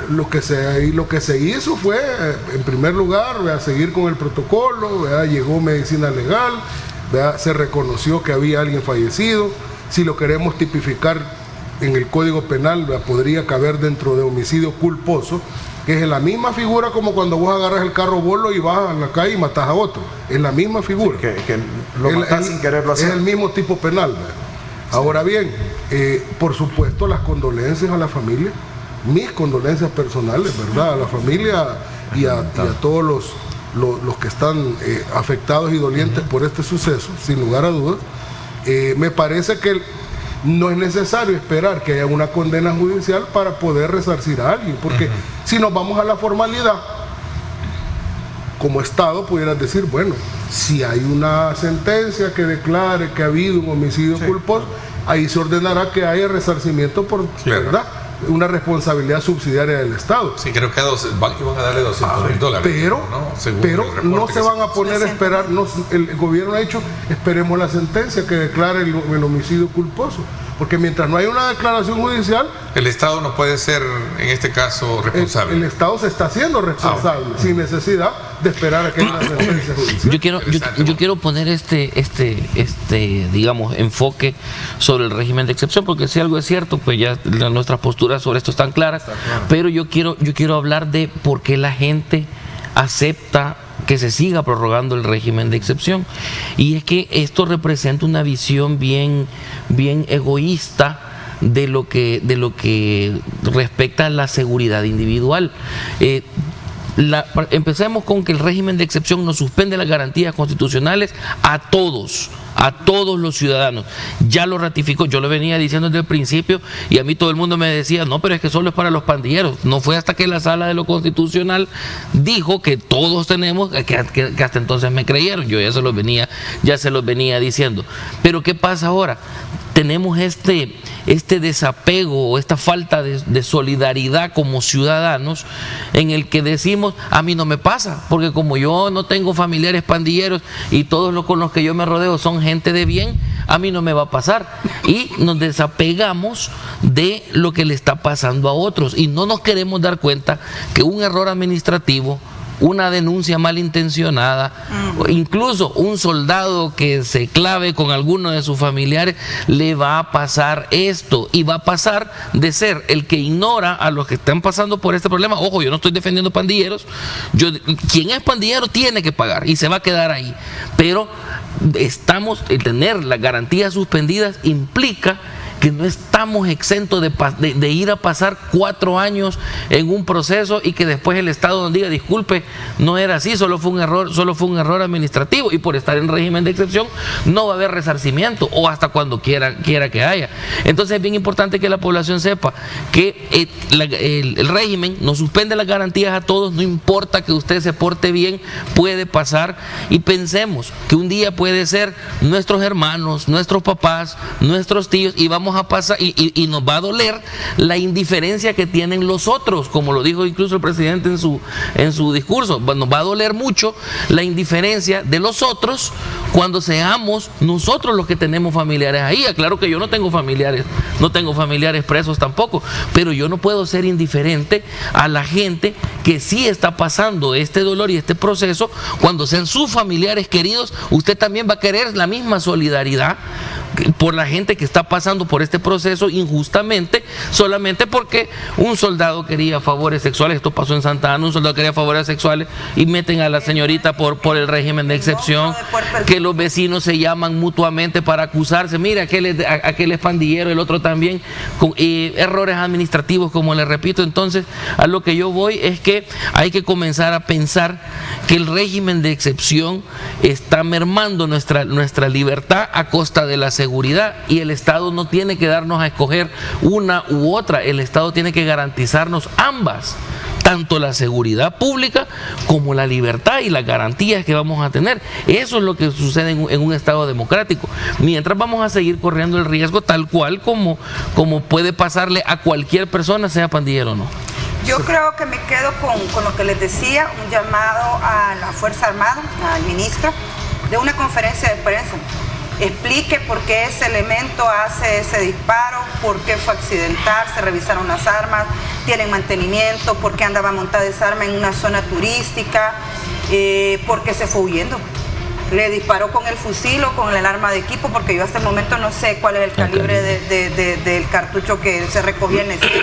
Lo que se hizo fue, en primer lugar, ¿verdad?, seguir con el protocolo, ¿verdad?, llegó medicina legal, ¿verdad?, se reconoció que había alguien fallecido. Si lo queremos tipificar en el Código Penal, ¿verdad?, podría caber dentro de homicidio culposo, que es la misma figura como cuando vos agarras el carro bolo y vas a la calle y matas a otro. Es la misma figura. Sí, que lo matás sin quererlo hacer. Es el mismo tipo penal, ¿verdad? Sí. Ahora bien, por supuesto, las condolencias a la familia, mis condolencias personales, ¿verdad?, a la familia y a todos los que están afectados y dolientes por este suceso, sin lugar a dudas. Me parece que no es necesario esperar que haya una condena judicial para poder resarcir a alguien, porque si nos vamos a la formalidad, como Estado pudieras decir, bueno, si hay una sentencia que declare que ha habido un homicidio culposo, ahí se ordenará que haya resarcimiento por, ¿verdad?, una responsabilidad subsidiaria del Estado. Sí, creo que van a darle $200,000. Pero no se van a poner a esperar, el gobierno ha dicho, esperemos la sentencia que declare el homicidio culposo. Porque mientras no hay una declaración judicial, el Estado no puede ser, en este caso, responsable. El Estado se está haciendo responsable, sin necesidad de esperar a que haya una sentencia judicial. Yo quiero poner digamos, enfoque sobre el régimen de excepción, porque si algo es cierto, pues ya nuestras posturas sobre esto están claras. Pero yo quiero hablar de por qué la gente acepta que se siga prorrogando el régimen de excepción, y es que esto representa una visión bien egoísta de lo que respecta a la seguridad individual. Empecemos con que el régimen de excepción nos suspende las garantías constitucionales a todos los ciudadanos. Ya lo ratificó, yo lo venía diciendo desde el principio y a mí todo el mundo me decía, no, pero es que solo es para los pandilleros. No fue hasta que la Sala de lo Constitucional dijo que todos tenemos, que hasta entonces me creyeron, yo ya se los venía diciendo. Pero ¿qué pasa ahora? Tenemos este desapego o esta falta de solidaridad como ciudadanos, en el que decimos, a mí no me pasa, porque como yo no tengo familiares pandilleros y todos los con los que yo me rodeo son gente de bien, a mí no me va a pasar. Y nos desapegamos de lo que le está pasando a otros y no nos queremos dar cuenta que un error administrativo, una denuncia malintencionada, incluso un soldado que se clave con alguno de sus familiares, le va a pasar esto y va a pasar de ser el que ignora a los que están pasando por este problema. Ojo, yo no estoy defendiendo pandilleros, quien es pandillero tiene que pagar y se va a quedar ahí, pero tener las garantías suspendidas implica que no estamos exentos de ir a pasar 4 años en un proceso y que después el Estado nos diga, disculpe, no era así, solo fue un error administrativo, y por estar en régimen de excepción no va a haber resarcimiento o hasta cuando quiera que haya. Entonces es bien importante que la población sepa que el régimen nos suspende las garantías a todos, no importa que usted se porte bien, puede pasar, y pensemos que un día puede ser nuestros hermanos, nuestros papás, nuestros tíos, y vamos a pasar y nos va a doler la indiferencia que tienen los otros, como lo dijo incluso el presidente en su discurso. Nos va a doler mucho la indiferencia de los otros cuando seamos nosotros los que tenemos familiares ahí. Claro que yo no tengo familiares presos tampoco, pero yo no puedo ser indiferente a la gente que sí está pasando este dolor y este proceso. Cuando sean sus familiares queridos, usted también va a querer la misma solidaridad por la gente que está pasando por este proceso injustamente, solamente porque un soldado quería favores sexuales. Esto pasó en Santa Ana, un soldado quería favores sexuales y meten a la señorita por el régimen de excepción, que los vecinos se llaman mutuamente para acusarse, mira, aquel es pandillero, el otro también, con errores administrativos, como les repito. Entonces, a lo que yo voy es que hay que comenzar a pensar que el régimen de excepción está mermando nuestra libertad a costa de la seguridad, y el Estado no tiene que darnos a escoger una u otra. El Estado tiene que garantizarnos ambas, tanto la seguridad pública como la libertad y las garantías que vamos a tener. Eso es lo que sucede en un Estado democrático. Mientras vamos a seguir corriendo el riesgo, tal cual como puede pasarle a cualquier persona, sea pandillero o no. Yo creo que me quedo con lo que les decía, un llamado a la Fuerza Armada, al ministro, de una conferencia de prensa. Explique por qué ese elemento hace ese disparo, por qué fue accidental, se revisaron las armas, tienen mantenimiento, por qué andaba montada esa arma en una zona turística, por qué se fue huyendo. Le disparó con el fusil o con el arma de equipo, porque yo hasta el momento no sé cuál es el calibre del cartucho que se recogía en el sitio.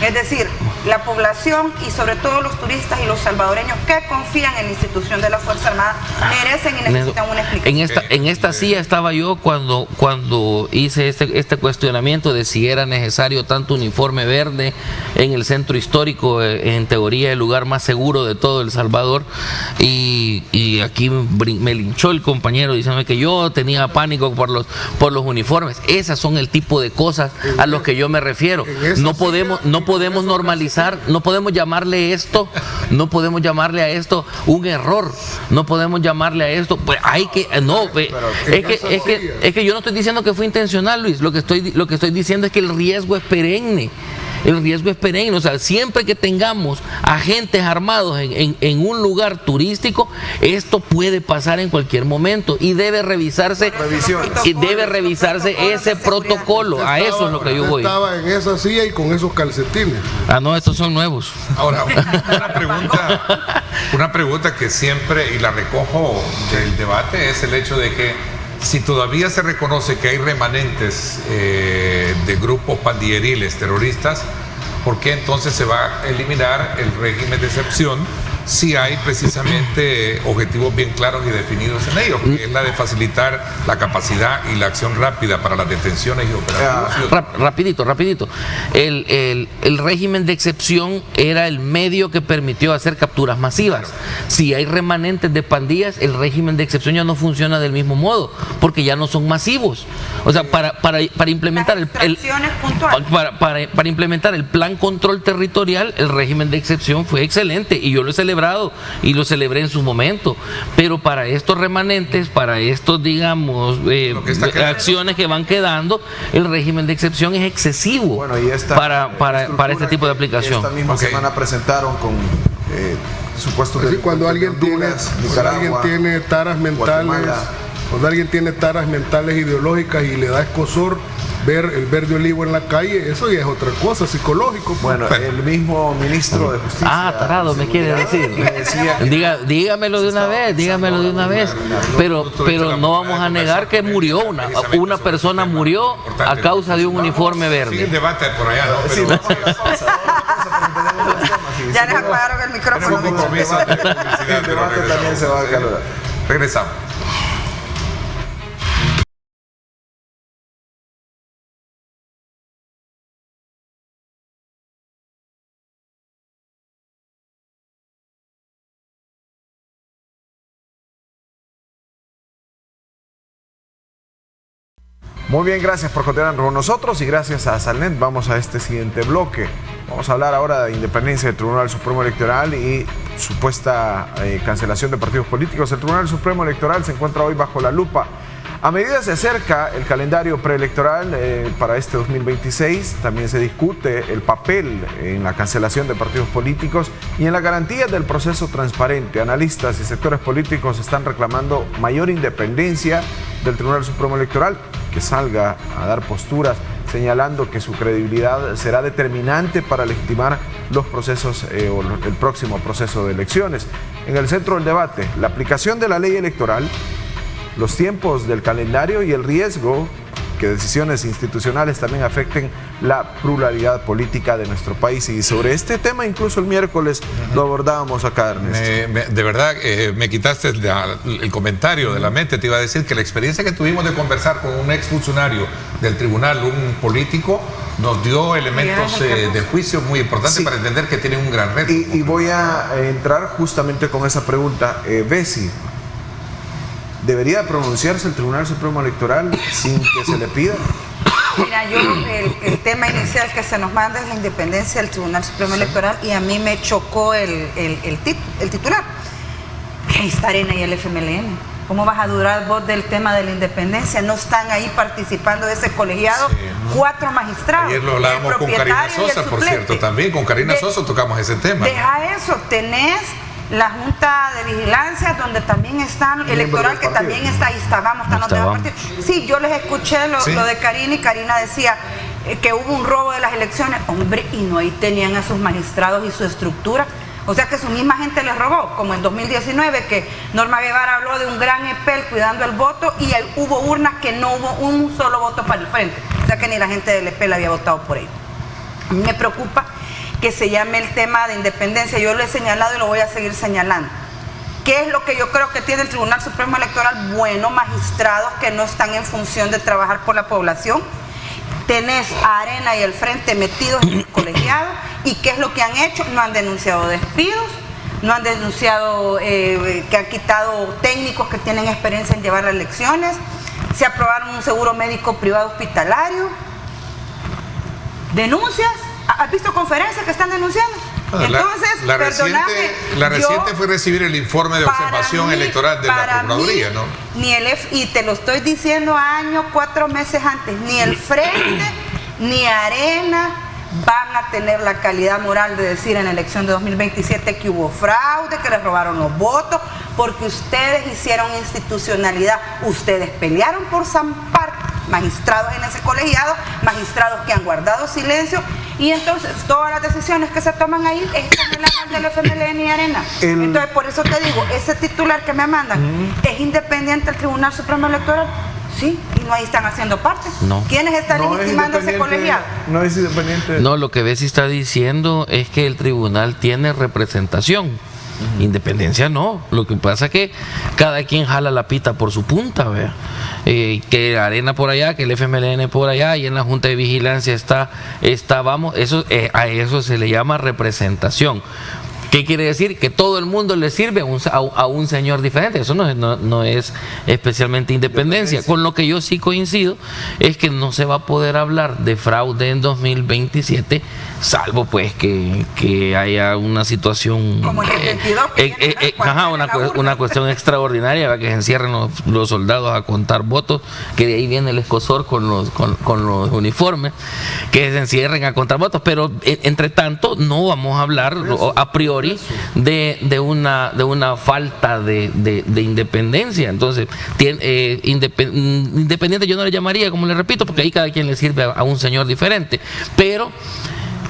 Es decir, la población y sobre todo los turistas y los salvadoreños que confían en la institución de la Fuerza Armada merecen y necesitan una explicación. En esta silla estaba yo cuando hice este cuestionamiento de si era necesario tanto uniforme verde en el centro histórico, en teoría el lugar más seguro de todo El Salvador, y aquí me linchó el compañero diciéndome que yo tenía pánico por los uniformes. Esas son el tipo de cosas a los que yo me refiero. No podemos normalizar, no podemos llamarle a esto un error, no podemos llamarle a esto, pues es que yo no estoy diciendo que fue intencional, Luis. Lo que estoy diciendo es que el riesgo es perenne. O sea, siempre que tengamos agentes armados en un lugar turístico, esto puede pasar en cualquier momento y debe revisarse ese protocolo. A eso es lo que yo voy. Estaba en esa silla y con esos calcetines. No, estos son nuevos. Ahora, una pregunta que siempre, y la recojo del debate, es el hecho de que si todavía se reconoce que hay remanentes de grupos pandilleriles terroristas, ¿por qué entonces se va a eliminar el régimen de excepción sí hay precisamente objetivos bien claros y definidos en ellos, que es la de facilitar la capacidad y la acción rápida para las detenciones y operativos. Rapidito. El régimen de excepción era el medio que permitió hacer capturas masivas. Si hay remanentes de pandillas, el régimen de excepción ya no funciona del mismo modo, porque ya no son masivos. O sea, para implementar para implementar el plan control territorial, el régimen de excepción fue excelente y yo lo he celebrado y lo celebré en su momento. Pero para estos remanentes, para estos, digamos, acciones que van quedando, el régimen de excepción es excesivo. Bueno, y para este tipo de aplicación. Esta misma semana presentaron con supuestos de cuando alguien tiene taras mentales, cuando alguien tiene taras mentales ideológicas y le da escosor ver el verde olivo en la calle, eso ya es otra cosa, psicológico. Bueno, el mismo ministro de Justicia. Tarado, me quiere decir. Dígamelo de una vez, Pero no vamos a negar que murió una persona murió a causa de un uniforme verde. Sigue el debate por allá, ¿no? Pero, ya les apagaron el micrófono. El debate también se va a acalorar. Regresamos. Muy bien, gracias por continuar con nosotros y gracias a Salnet. Vamos a este siguiente bloque. Vamos a hablar ahora de independencia del Tribunal Supremo Electoral y supuesta cancelación de partidos políticos. El Tribunal Supremo Electoral se encuentra hoy bajo la lupa. A medida se acerca el calendario preelectoral para este 2026, también se discute el papel en la cancelación de partidos políticos y en la garantía del proceso transparente. Analistas y sectores políticos están reclamando mayor independencia del Tribunal Supremo Electoral, que salga a dar posturas señalando que su credibilidad será determinante para legitimar los procesos o el próximo proceso de elecciones. En el centro del debate, la aplicación de la ley electoral, los tiempos del calendario y el riesgo que decisiones institucionales también afecten la pluralidad política de nuestro país. Y sobre este tema, incluso el miércoles lo abordábamos acá, Ernesto. De verdad, me quitaste el comentario de la mente. Te iba a decir que la experiencia que tuvimos de conversar con un exfuncionario del tribunal, un político, nos dio elementos de juicio muy importantes para entender que tienen un gran reto. Y voy a entrar justamente con esa pregunta. Bessi, ¿debería pronunciarse el Tribunal Supremo Electoral sin que se le pida? Mira, yo el tema inicial que se nos manda es la independencia del Tribunal Supremo Electoral y a mí me chocó el titular. Ahí está Arena y el FMLN. ¿Cómo vas a dudar vos del tema de la independencia? No están ahí participando de ese colegiado 4 magistrados. Ayer lo hablábamos con Karina Sosa, por cierto, también con Karina Sosa tocamos ese tema. Deja eso, tenés la Junta de Vigilancia, donde también están, electoral, que también está, ahí estábamos. Sí, yo les escuché lo de Karina, y Karina decía que hubo un robo de las elecciones. Hombre, y no ahí tenían a sus magistrados y su estructura. O sea que su misma gente les robó, como en 2019, que Norma Guevara habló de un gran EPEL cuidando el voto y hubo urnas que no hubo un solo voto para el frente. O sea que ni la gente del EPEL había votado por ello. A mí me preocupa que se llame el tema de independencia. Yo lo he señalado y lo voy a seguir señalando. ¿Qué es lo que yo creo que tiene el Tribunal Supremo Electoral? Bueno, magistrados que no están en función de trabajar por la población. Tenés a Arena y el Frente metidos en el colegiado. ¿Y qué es lo que han hecho? No han denunciado despidos, no han denunciado que han quitado técnicos que tienen experiencia en llevar las elecciones. Se aprobaron un seguro médico privado hospitalario. ¿Denuncias? ¿Has visto conferencias que están denunciando? Entonces, la reciente fue recibir el informe de observación electoral de la Procuraduría, ¿no? Y te lo estoy diciendo 4 meses antes, ni el Frente ni Arena van a tener la calidad moral de decir en la elección de 2027 que hubo fraude, que les robaron los votos, porque ustedes hicieron institucionalidad, ustedes pelearon por zampar magistrados en ese colegiado, magistrados que han guardado silencio, y entonces todas las decisiones que se toman ahí están en la mano del FMLN y Arena. Entonces, por eso te digo, ese titular que me mandan, ¿es independiente del Tribunal Supremo Electoral? Sí, y no ahí están haciendo parte. No. ¿Quiénes están legitimando ese colegiado? No es independiente. No, lo que Bessi está diciendo es que el tribunal tiene representación. Independencia no. Lo que pasa es que cada quien jala la pita por su punta, ¿vea? Que Arena por allá, que el FMLN por allá, y en la Junta de Vigilancia está vamos, eso, a eso se le llama representación. ¿Qué quiere decir? Que todo el mundo le sirve a un señor diferente. Eso no es especialmente independencia. Con lo que yo sí coincido es que no se va a poder hablar de fraude en 2027, salvo pues que haya una situación, como el 22, una cuestión extraordinaria, que se encierren los soldados a contar votos, que de ahí viene el escozor con los uniformes, que se encierren a contar votos. Pero entre tanto no vamos a hablar a priori de una falta de independencia. Entonces, independiente yo no le llamaría, como le repito, porque ahí cada quien le sirve a un señor diferente, pero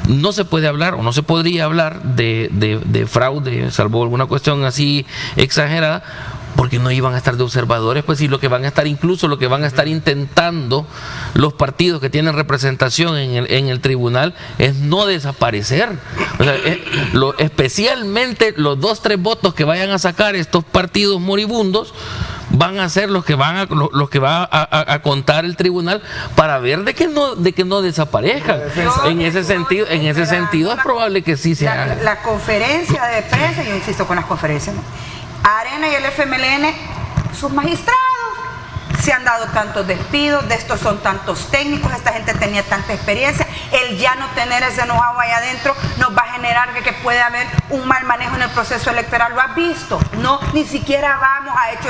no se puede hablar o no se podría hablar de fraude, salvo alguna cuestión así exagerada, porque no iban a estar de observadores, pues, y lo que van a estar intentando los partidos que tienen representación en el tribunal es no desaparecer. O sea, especialmente los 2-3 votos que vayan a sacar estos partidos moribundos van a ser los que va a contar el tribunal para ver de que no desaparezcan. En ese sentido es probable que sí se haga. La conferencia de prensa, yo insisto con las conferencias, ¿no? Arena y el FMLN, sus magistrados, se han dado tantos despidos, de estos son tantos técnicos, esta gente tenía tanta experiencia, el ya no tener ese know-how ahí adentro nos va a generar que puede haber un mal manejo en el proceso electoral. ¿Lo has visto? No, ni siquiera ha hecho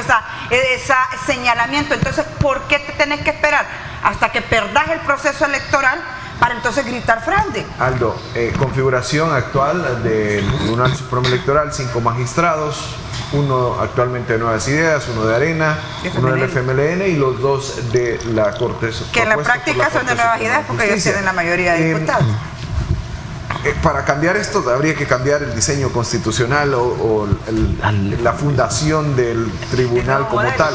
ese señalamiento. Entonces, ¿por qué te tenés que esperar hasta que perdás el proceso electoral para entonces gritar fraude? Aldo, configuración actual del Tribunal Supremo Electoral, 5 magistrados, uno actualmente de Nuevas Ideas, uno de Arena, uno del FMLN y los 2 de la Corte Suprema. Que en la práctica son de Nuevas Ideas porque ellos tienen la mayoría de diputados. Para cambiar esto habría que cambiar el diseño constitucional o la fundación del tribunal como tal,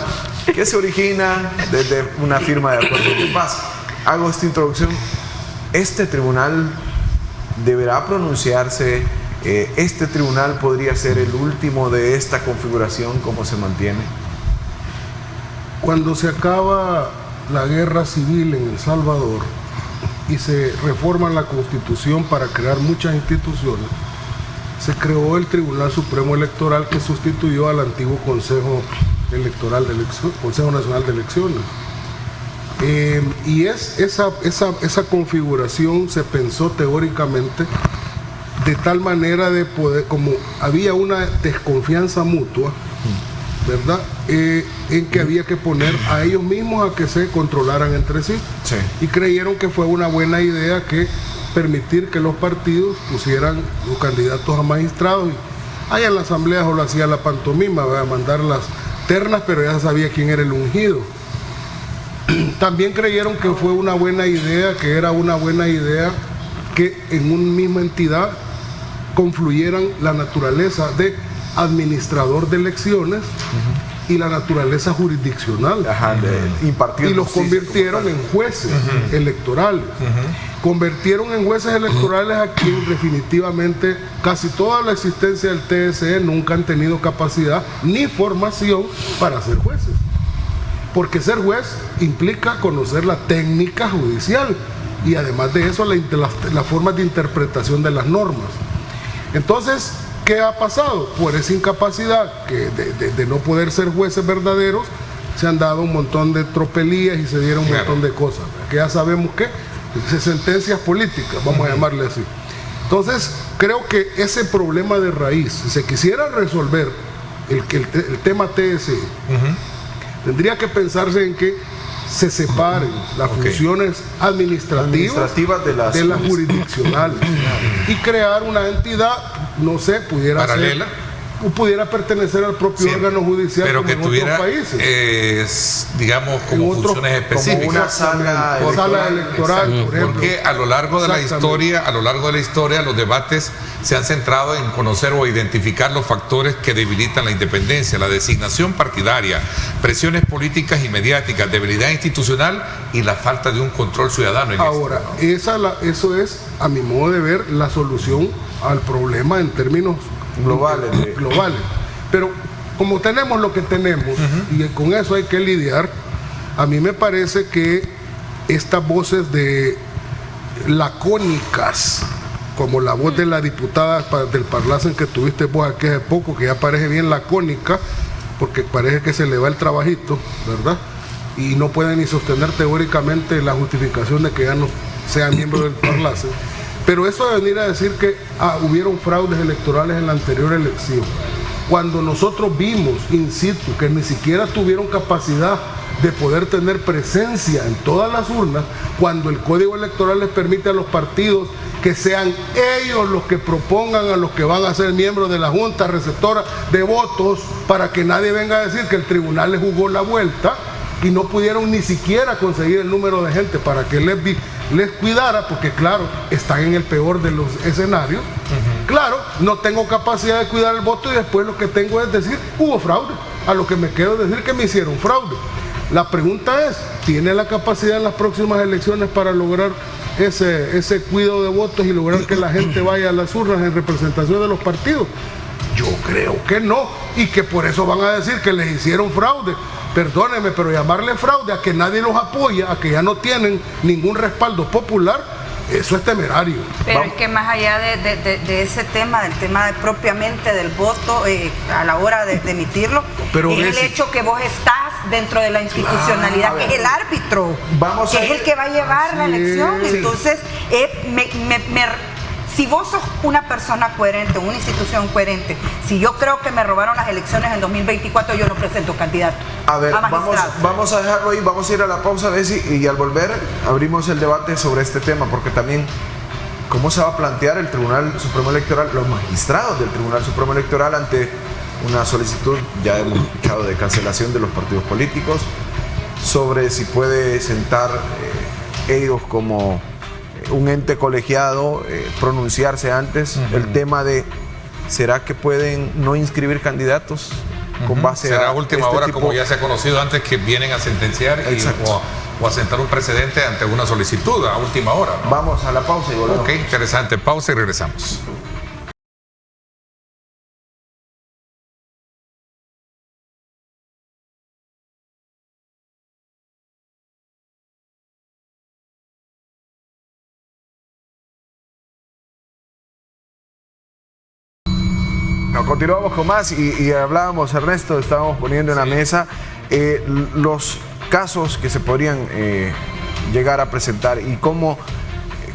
que se origina desde una firma de acuerdo de paz. Hago esta introducción. Este tribunal deberá pronunciarse. Este tribunal podría ser el último de esta configuración. ¿Cómo se mantiene? Cuando se acaba la guerra civil en El Salvador y se reforma la Constitución para crear muchas instituciones, se creó el Tribunal Supremo Electoral, que sustituyó al antiguo Consejo Nacional de Elecciones. Y esa configuración se pensó teóricamente de tal manera de poder, como había una desconfianza mutua, ¿verdad? En que había que poner a ellos mismos a que se controlaran entre sí. Sí. Y creyeron que fue una buena idea que permitir que los partidos pusieran los candidatos a magistrados. Y allá en la asamblea lo hacía la pantomima, ¿verdad? Mandar las ternas, pero ya sabía quién era el ungido. También creyeron que fue una buena idea, que era una buena idea que en una misma entidad confluyeran la naturaleza de administrador de elecciones y la naturaleza jurisdiccional. Y los convirtieron en jueces electorales. Convirtieron en jueces electorales a quien definitivamente casi toda la existencia del TSE nunca han tenido capacidad ni formación para ser jueces. Porque ser juez implica conocer la técnica judicial y además de eso las formas de interpretación de las normas. Entonces, ¿qué ha pasado? Por esa incapacidad de no poder ser jueces verdaderos, se han dado un montón de tropelías y se dieron un montón de cosas, que ya sabemos que sentencias políticas, vamos a llamarle así. Entonces, creo que ese problema de raíz, si se quisiera resolver el tema TSE, tendría que pensarse en que se separen las funciones administrativas de las jurisdiccionales y crear una entidad, no sé, pudiera paralela ser, o pudiera pertenecer al propio órgano judicial, pero como que en tuviera otros países, digamos, como funciones específicas, como una sala electoral, por ejemplo. Porque a lo largo de la historia los debates se han centrado en conocer o identificar los factores que debilitan la independencia, la designación partidaria, presiones políticas y mediáticas, debilidad institucional y la falta de un control ciudadano. Ahora, eso es, a mi modo de ver, la solución al problema en términos globales. Globales. Pero como tenemos lo que tenemos, y con eso hay que lidiar, a mí me parece que estas voces de lacónicas, como la voz de la diputada del Parlacen que tuviste vos aquí hace poco, que ya parece bien lacónica, porque parece que se le va el trabajito, ¿verdad? Y no puede ni sostener teóricamente la justificación de que ya no sea miembro del Parlacen. Pero eso de venir a decir que hubieron fraudes electorales en la anterior elección, cuando nosotros vimos in situ que ni siquiera tuvieron capacidad de poder tener presencia en todas las urnas, cuando el Código Electoral les permite a los partidos que sean ellos los que propongan a los que van a ser miembros de la Junta Receptora de Votos, para que nadie venga a decir que el tribunal les jugó la vuelta y no pudieron ni siquiera conseguir el número de gente para que les cuidara, porque claro, están en el peor de los escenarios. Claro, no tengo capacidad de cuidar el voto y después lo que tengo es decir, hubo fraude. A lo que me quedo es decir que me hicieron fraude. La pregunta es, ¿tiene la capacidad en las próximas elecciones para lograr ese cuidado de votos y lograr que la gente vaya a las urnas en representación de los partidos? Yo creo que no, y que por eso van a decir que les hicieron fraude. Perdónenme, pero llamarle fraude a que nadie los apoya, a que ya no tienen ningún respaldo popular, eso es temerario. Pero es que más allá de ese tema, del tema propiamente del voto a la hora de emitirlo, pero es el hecho que vos estás dentro de la institucionalidad, que es el árbitro, que es el que va a llevar la elección. Sí. Entonces, si vos sos una persona coherente, una institución coherente, si yo creo que me robaron las elecciones en 2024, yo no presento candidato. A ver, vamos a dejarlo ahí, vamos a ir a la pausa, Bessie, y al volver abrimos el debate sobre este tema, porque también, ¿cómo se va a plantear el Tribunal Supremo Electoral, los magistrados del Tribunal Supremo Electoral ante una solicitud, ya hemos escuchado, de cancelación de los partidos políticos, sobre si puede sentar ellos como un ente colegiado, pronunciarse antes, el tema de ¿será que pueden no inscribir candidatos con base será a última hora, como ya se ha conocido antes, que vienen a sentenciar o a sentar un precedente ante una solicitud a última hora, ¿no? Vamos a la pausa y volvemos. Ok, interesante, pausa y regresamos. Continuamos con más y hablábamos, Ernesto, estábamos poniendo en la mesa los casos que se podrían llegar a presentar y cómo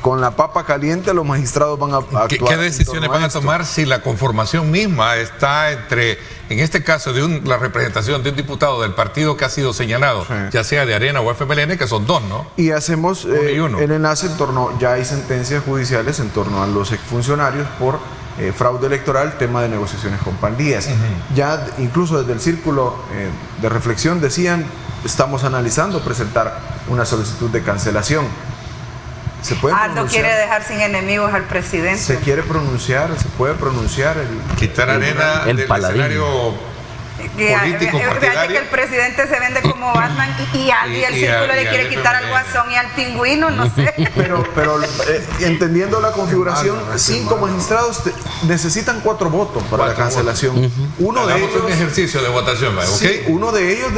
con la papa caliente los magistrados van a actuar. ¿Qué decisiones van a tomar si la conformación misma está entre, en este caso, de la representación de un diputado del partido que ha sido señalado, ya sea de Arena o FMLN, que son dos, ¿no? Y hacemos el enlace en torno, ya hay sentencias judiciales en torno a los exfuncionarios por fraude electoral, tema de negociaciones con pandillas. Ya incluso desde el círculo de reflexión decían, estamos analizando presentar una solicitud de cancelación. ¿Se puede Aldo quiere dejar sin enemigos al presidente. ¿Se quiere pronunciar? ¿Se puede pronunciar? Quitar Arena del escenario político partidario. Fíjate que el presidente se vende como Batman y el círculo le quiere quitar al Guasón y al Pingüino, no sé. Pero entendiendo la configuración, 5 magistrados necesitan 4 votos para la cancelación. Uno de ellos, un ejercicio de votación, ¿ok? Sí, uno de ellos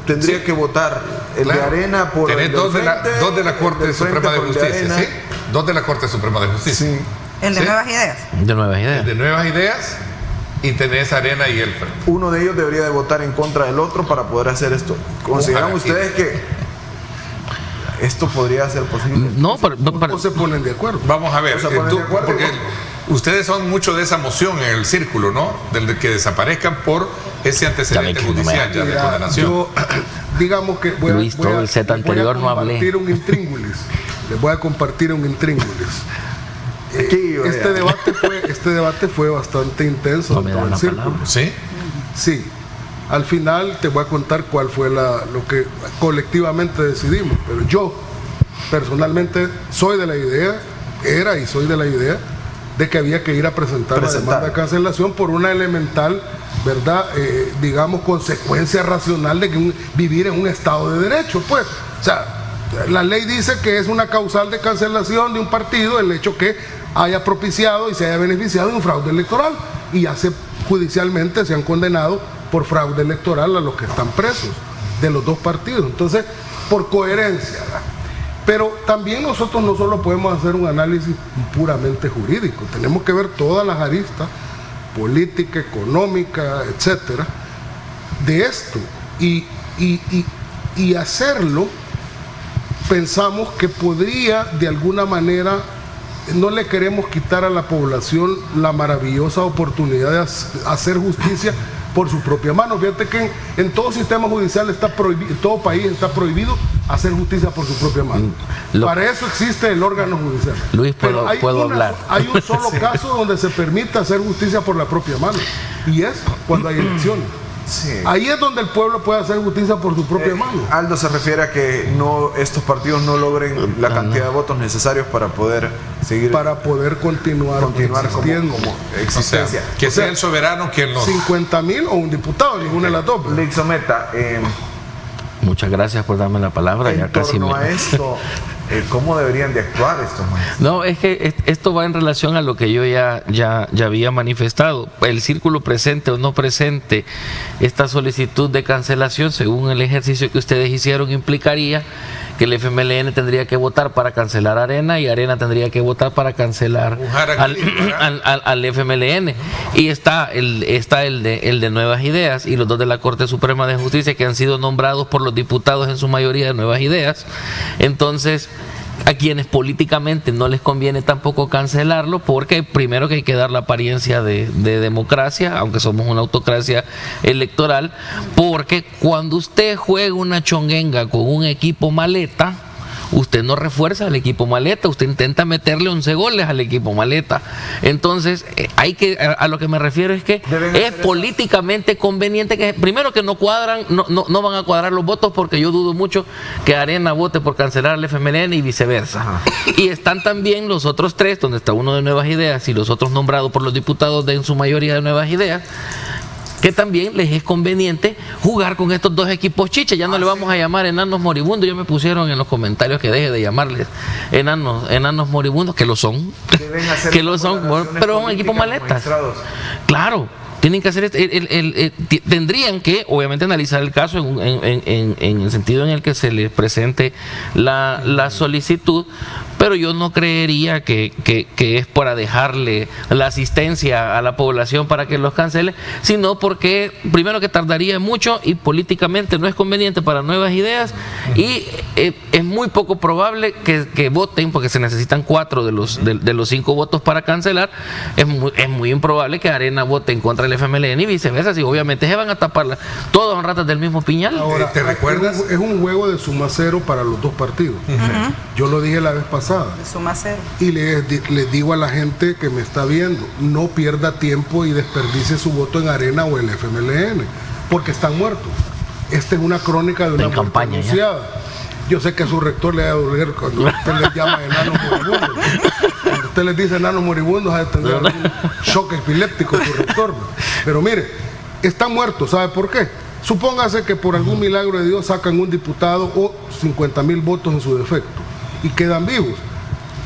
tendría que votar el de Arena por el dos de la Corte Suprema de Justicia, ¿sí? 2 de la Corte Suprema de Justicia. Sí. El de Nuevas Ideas. De Nuevas Ideas. El de Nuevas Ideas. Y tenés Arena y el frente. Uno de ellos debería de votar en contra del otro para poder hacer esto. ¿Consideran ustedes que esto podría ser posible? No, ¿O se ponen de acuerdo? Vamos a ver, porque ustedes son mucho de esa moción en el círculo, ¿no? Del que desaparezcan por ese antecedente judicial ya de condenación. Yo, digamos que voy a compartir un intríngulis. Este debate fue bastante intenso en todo el círculo. ¿Sí? Sí. Al final te voy a contar cuál fue lo que colectivamente decidimos. Pero yo, personalmente, soy de la idea de que había que ir a presentar la demanda de cancelación por una elemental, ¿verdad? Digamos, consecuencia racional de que vivir en un Estado de Derecho, pues. O sea, la ley dice que es una causal de cancelación de un partido el hecho que haya propiciado y se haya beneficiado de un fraude electoral. y judicialmente se han condenado por fraude electoral a los que están presos de los dos partidos. Entonces, por coherencia, ¿verdad? Pero también nosotros no solo podemos hacer un análisis puramente jurídico, tenemos que ver todas las aristas, política, económica, etcétera, de esto. Y hacerlo, pensamos que podría de alguna manera, no le queremos quitar a la población la maravillosa oportunidad de hacer justicia por su propia mano. Fíjate que en todo sistema judicial está prohibido, en todo país está prohibido hacer justicia por su propia mano. Para eso existe el órgano judicial. Luis, ¿puedo hablar? Hay un solo caso donde se permite hacer justicia por la propia mano, y es cuando hay elecciones. Sí. Ahí es donde el pueblo puede hacer justicia por su propia mano. Aldo se refiere a que estos partidos no logren la cantidad de votos necesarios para poder seguir, para poder continuar como existencia. O sea, que sea el soberano quien los... 50,000 o un diputado, ninguna de las dos. Lixometa, muchas gracias por darme la palabra. En torno a esto, ¿cómo deberían de actuar estos maestros? No, es que esto va en relación a lo que yo ya había manifestado. El círculo presente o no presente, esta solicitud de cancelación, según el ejercicio que ustedes hicieron, implicaría que el FMLN tendría que votar para cancelar Arena y Arena tendría que votar para cancelar al FMLN. Y está el de Nuevas Ideas y los dos de la Corte Suprema de Justicia, que han sido nombrados por los diputados en su mayoría de Nuevas Ideas. Entonces, a quienes políticamente no les conviene tampoco cancelarlo, porque primero que hay que dar la apariencia de democracia, aunque somos una autocracia electoral, porque cuando usted juega una chonguenga con un equipo maleta, usted no refuerza al equipo maleta, usted intenta meterle 11 goles al equipo maleta. Entonces, a lo que me refiero es que es políticamente conveniente que, primero, que no cuadran, no van a cuadrar los votos, porque yo dudo mucho que Arena vote por cancelar al FMLN y viceversa. Ajá. Y están también los otros tres, donde está uno de Nuevas Ideas y los otros nombrados por los diputados en su mayoría de Nuevas Ideas, que también les es conveniente jugar con estos dos equipos chicha. Ya no le vamos a llamar enanos moribundos. Ya me pusieron en los comentarios que deje de llamarles enanos moribundos, que lo son, que lo son, pero son equipos maletas. Claro, tienen que hacer tendrían que obviamente analizar el caso en el sentido en el que se les presente la solicitud, pero yo no creería que es para dejarle la asistencia a la población para que los cancele, sino porque primero que tardaría mucho y políticamente no es conveniente para Nuevas Ideas, y es muy poco probable que voten, porque se necesitan 4 de los 5 votos para cancelar. Es muy improbable que Arena vote en contra del FMLN y viceversa, si obviamente se van a tapar todos son ratas del mismo piñal. Ahora, ¿te recuerdas? Es un juego de suma cero para los dos partidos. Yo lo dije la vez pasada. Suma cero. Y les digo a la gente que me está viendo, no pierda tiempo y desperdicie su voto en Arena o el FMLN, porque están muertos. Esta es una crónica de una muerte anunciada. Yo sé que a su rector le va a doler cuando usted les llama enanos moribundos. Cuando usted les dice enanos moribundos, va a tener un shock epiléptico a su rector. Pero mire, están muertos. ¿Sabe por qué? Supóngase que por algún milagro de Dios sacan un diputado o 50,000 votos en su defecto y quedan vivos.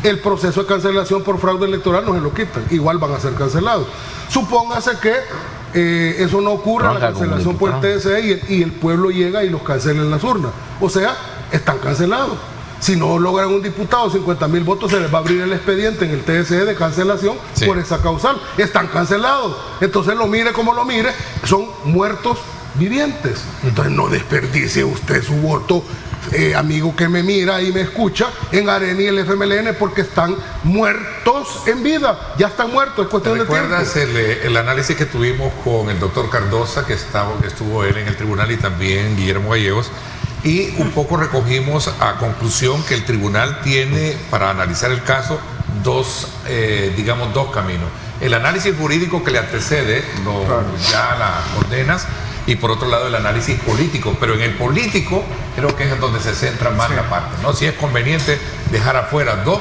El proceso de cancelación por fraude electoral no se lo quitan, igual van a ser cancelados. Supóngase que eso no ocurre, la cancelación por el TSE y el pueblo llega y los cancela en las urnas. O sea, están cancelados. Si no logran un diputado, 50,000 votos, se les va a abrir el expediente en el TSE de cancelación por esa causal. Están cancelados. Entonces, lo mire como lo mire, son muertos vivientes. Entonces, no desperdicie usted su voto, amigo que me mira y me escucha, en Arena y el FMLN, porque están muertos en vida. Ya están muertos, es cuestión de tiempo. ¿Recuerdas el análisis que tuvimos con el doctor Cardosa, que estuvo él en el tribunal, y también Guillermo Gallegos? Y un poco recogimos a conclusión que el tribunal tiene, para analizar el caso, dos caminos. El análisis jurídico que le antecede, ya las condenas, y por otro lado el análisis político. Pero en el político creo que es donde se centra más la parte, ¿no? Si es conveniente dejar afuera dos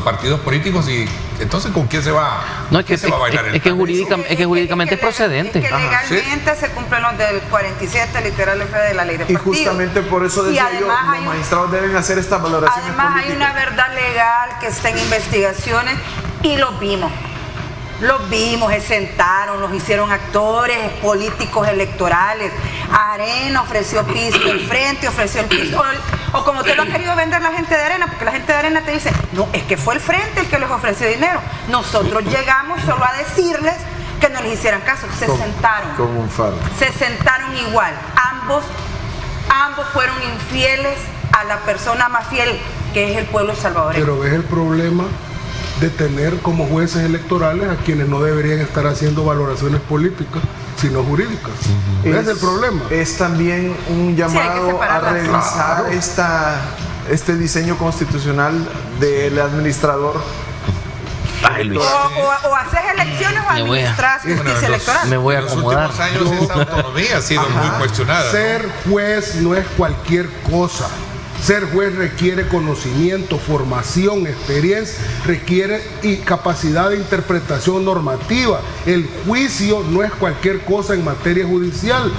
partidos políticos, y entonces ¿con quién se va? No, es que jurídicamente es procedente. Es que legalmente se cumplen los del 47 literal F de la ley de partidos. Y justamente por eso decía yo, los magistrados deben hacer estas valoraciones además políticas. Hay una verdad legal que está en investigaciones y lo vimos. Los vimos, se sentaron, los hicieron actores políticos electorales. Arena ofreció piso, el Frente ofreció el piso. O como te lo ha querido vender la gente de Arena, porque la gente de Arena te dice, no, es que fue el Frente el que les ofreció dinero. Nosotros llegamos solo a decirles que no les hicieran caso. Se sentaron. Como un faro. Se sentaron igual. Ambos fueron infieles a la persona más fiel, que es el pueblo salvadoreño. Pero ves el problema de tener como jueces electorales a quienes no deberían estar haciendo valoraciones políticas, sino jurídicas. Ese es el problema. Es también un llamado a revisar este diseño constitucional del administrador. Ay, Luis. O haces elecciones o administras justicia electoral. Me voy a acomodar. En los últimos años esa autonomía ha sido muy cuestionada. Ser juez no es cualquier cosa. Ser juez requiere conocimiento, formación, experiencia, requiere y capacidad de interpretación normativa. El juicio no es cualquier cosa en materia judicial.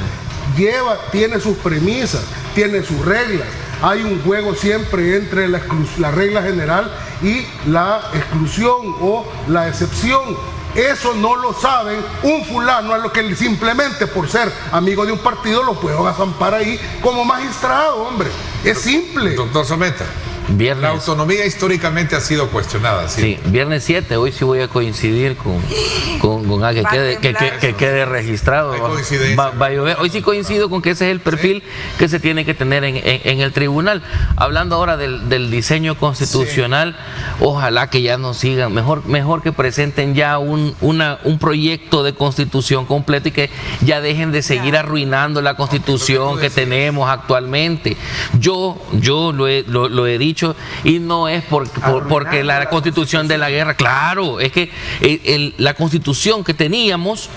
Tiene sus premisas, tiene sus reglas. Hay un juego siempre entre la regla general y la exclusión o la excepción. Eso no lo saben un fulano a lo que simplemente por ser amigo de un partido lo puedo azampar ahí como magistrado, hombre. Es simple. Doctor Someta, Viernes. la autonomía históricamente ha sido cuestionada. Sí, viernes 7, hoy sí voy a coincidir con que quede registrado. Hay coincidencia. Va a llover. Hoy sí coincido con que ese es el perfil que se tiene que tener en el tribunal. Hablando ahora del diseño constitucional, ojalá que ya nos sigan, mejor que presenten ya un proyecto de constitución completo y que ya dejen de seguir arruinando la constitución que tenemos actualmente. Yo lo he dicho, y no es porque la constitución de la guerra, claro, es que la constitución que teníamos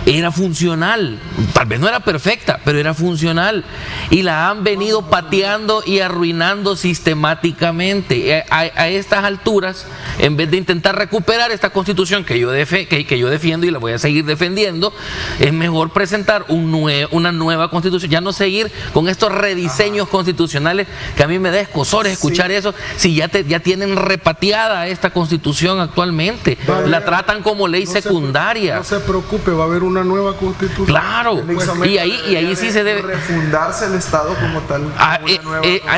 era funcional, tal vez no era perfecta, pero era funcional y la han venido pateando y arruinando sistemáticamente. A estas alturas, en vez de intentar recuperar esta constitución que yo defiendo y la voy a seguir defendiendo, es mejor presentar una nueva constitución, ya no seguir con estos rediseños constitucionales que a mí me da escozor escuchar eso, si ya tienen repateada esta constitución actualmente, la tratan como ley secundaria. No se preocupe, va a haber una nueva constitución. Claro, y ahí sí se debe refundarse el Estado como tal.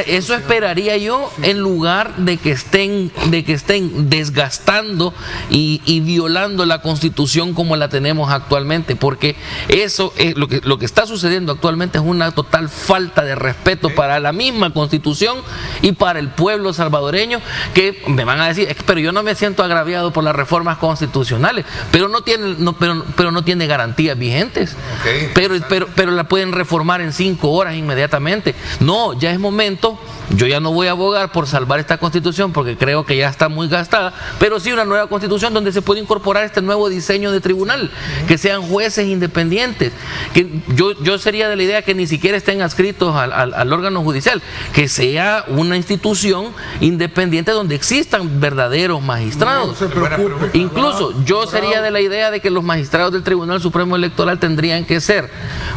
Eso esperaría yo, en lugar de que estén desgastando y violando la Constitución como la tenemos actualmente, porque eso es lo que está sucediendo actualmente, es una total falta de respeto para la misma Constitución y para el pueblo salvadoreño, que me van a decir, pero yo no me siento agraviado por las reformas constitucionales, pero no tiene garantías vigentes, pero la pueden reformar en 5 horas inmediatamente. No, ya es momento. Yo ya no voy a abogar por salvar esta constitución porque creo que ya está muy gastada, pero sí una nueva constitución donde se puede incorporar este nuevo diseño de tribunal, que sean jueces independientes, que yo sería de la idea que ni siquiera estén adscritos al órgano judicial, que sea una institución independiente donde existan verdaderos magistrados. No se preocupe. Incluso yo sería de la idea de que los magistrados del Tribunal Supremo Electoral tendrían que ser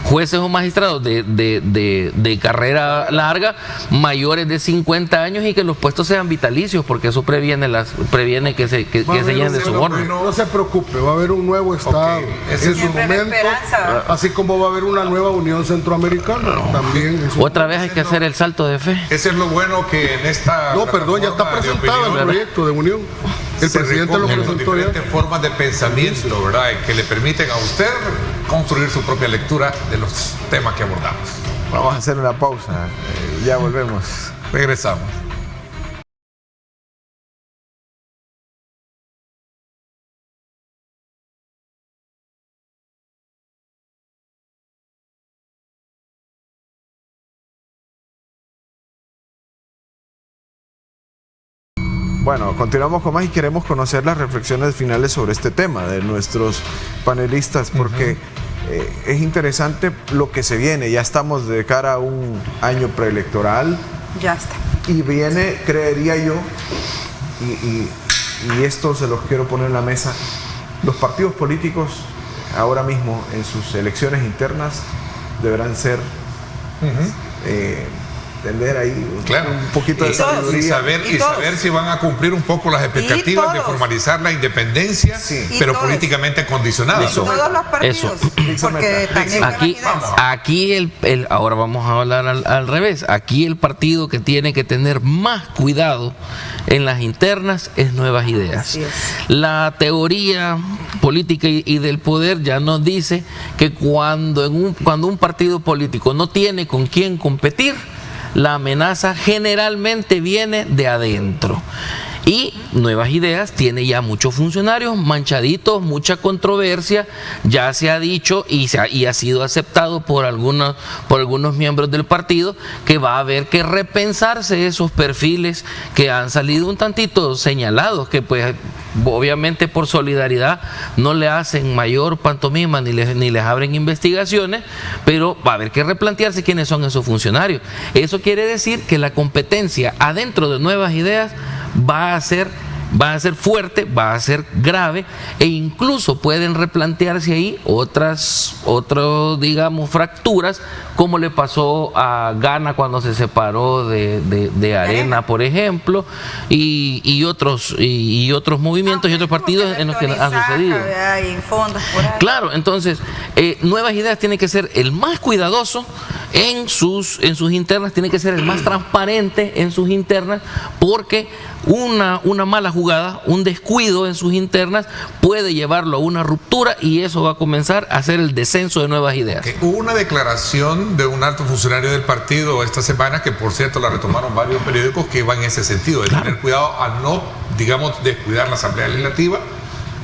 jueces o magistrados de carrera larga, mayores de 50 años, y que los puestos sean vitalicios, porque eso previene que se llenen de soborno. No se preocupe, va a haber un nuevo Estado en su momento, así como va a haber una nueva Unión Centroamericana también. Otra vez hay que hacer el salto de fe. Ese es lo bueno que en esta... No, perdón, ya está presentado el proyecto de unión. El presidente lo presentó ya. Diferentes formas de pensamiento, ¿verdad?, que le permiten a usted construir su propia lectura de los temas que abordamos. Vamos a hacer una pausa, ya volvemos. Regresamos. Bueno, continuamos con más y queremos conocer las reflexiones finales sobre este tema de nuestros panelistas, porque es interesante lo que se viene. Ya estamos de cara a un año preelectoral. Ya está. Y viene, creería yo, y esto se los quiero poner en la mesa, los partidos políticos ahora mismo en sus elecciones internas deberán ser tener ahí Claro. un poquito de Y todos. sabiduría. Y saber si van a cumplir un poco las expectativas de todos. formalizar la independencia, Sí. Y pero todos. políticamente condicionada. Y todos los partidos. Porque también Aquí ahora vamos a hablar al revés. Aquí el partido que tiene que tener más cuidado en las internas es Nuevas Ideas. Así es. La teoría política y del poder ya nos dice que cuando un partido político no tiene con quién competir, la amenaza generalmente viene de adentro. Y Nuevas Ideas tiene ya muchos funcionarios manchaditos, mucha controversia, ya se ha dicho y ha sido aceptado por algunos miembros del partido que va a haber que repensarse esos perfiles que han salido un tantito señalados, que pues obviamente por solidaridad no le hacen mayor pantomima ni les abren investigaciones, pero va a haber que replantearse quiénes son esos funcionarios. Eso quiere decir que la competencia adentro de Nuevas Ideas va a ser fuerte, va a ser grave, e incluso pueden replantearse ahí otras digamos fracturas, como le pasó a Gana cuando se separó de Arena, por ejemplo, y otros movimientos y otros partidos en los que han sucedido. Hay fondos por ahí. Claro, entonces Nuevas Ideas tiene que ser el más cuidadoso en sus internas, tiene que ser el más transparente en sus internas, porque una mala jugada, un descuido en sus internas puede llevarlo a una ruptura, y eso va a comenzar a ser el descenso de Nuevas Ideas. Hubo una declaración de un alto funcionario del partido esta semana, que por cierto la retomaron varios periódicos, que iba en ese sentido, de tener cuidado a no, digamos, descuidar la Asamblea Legislativa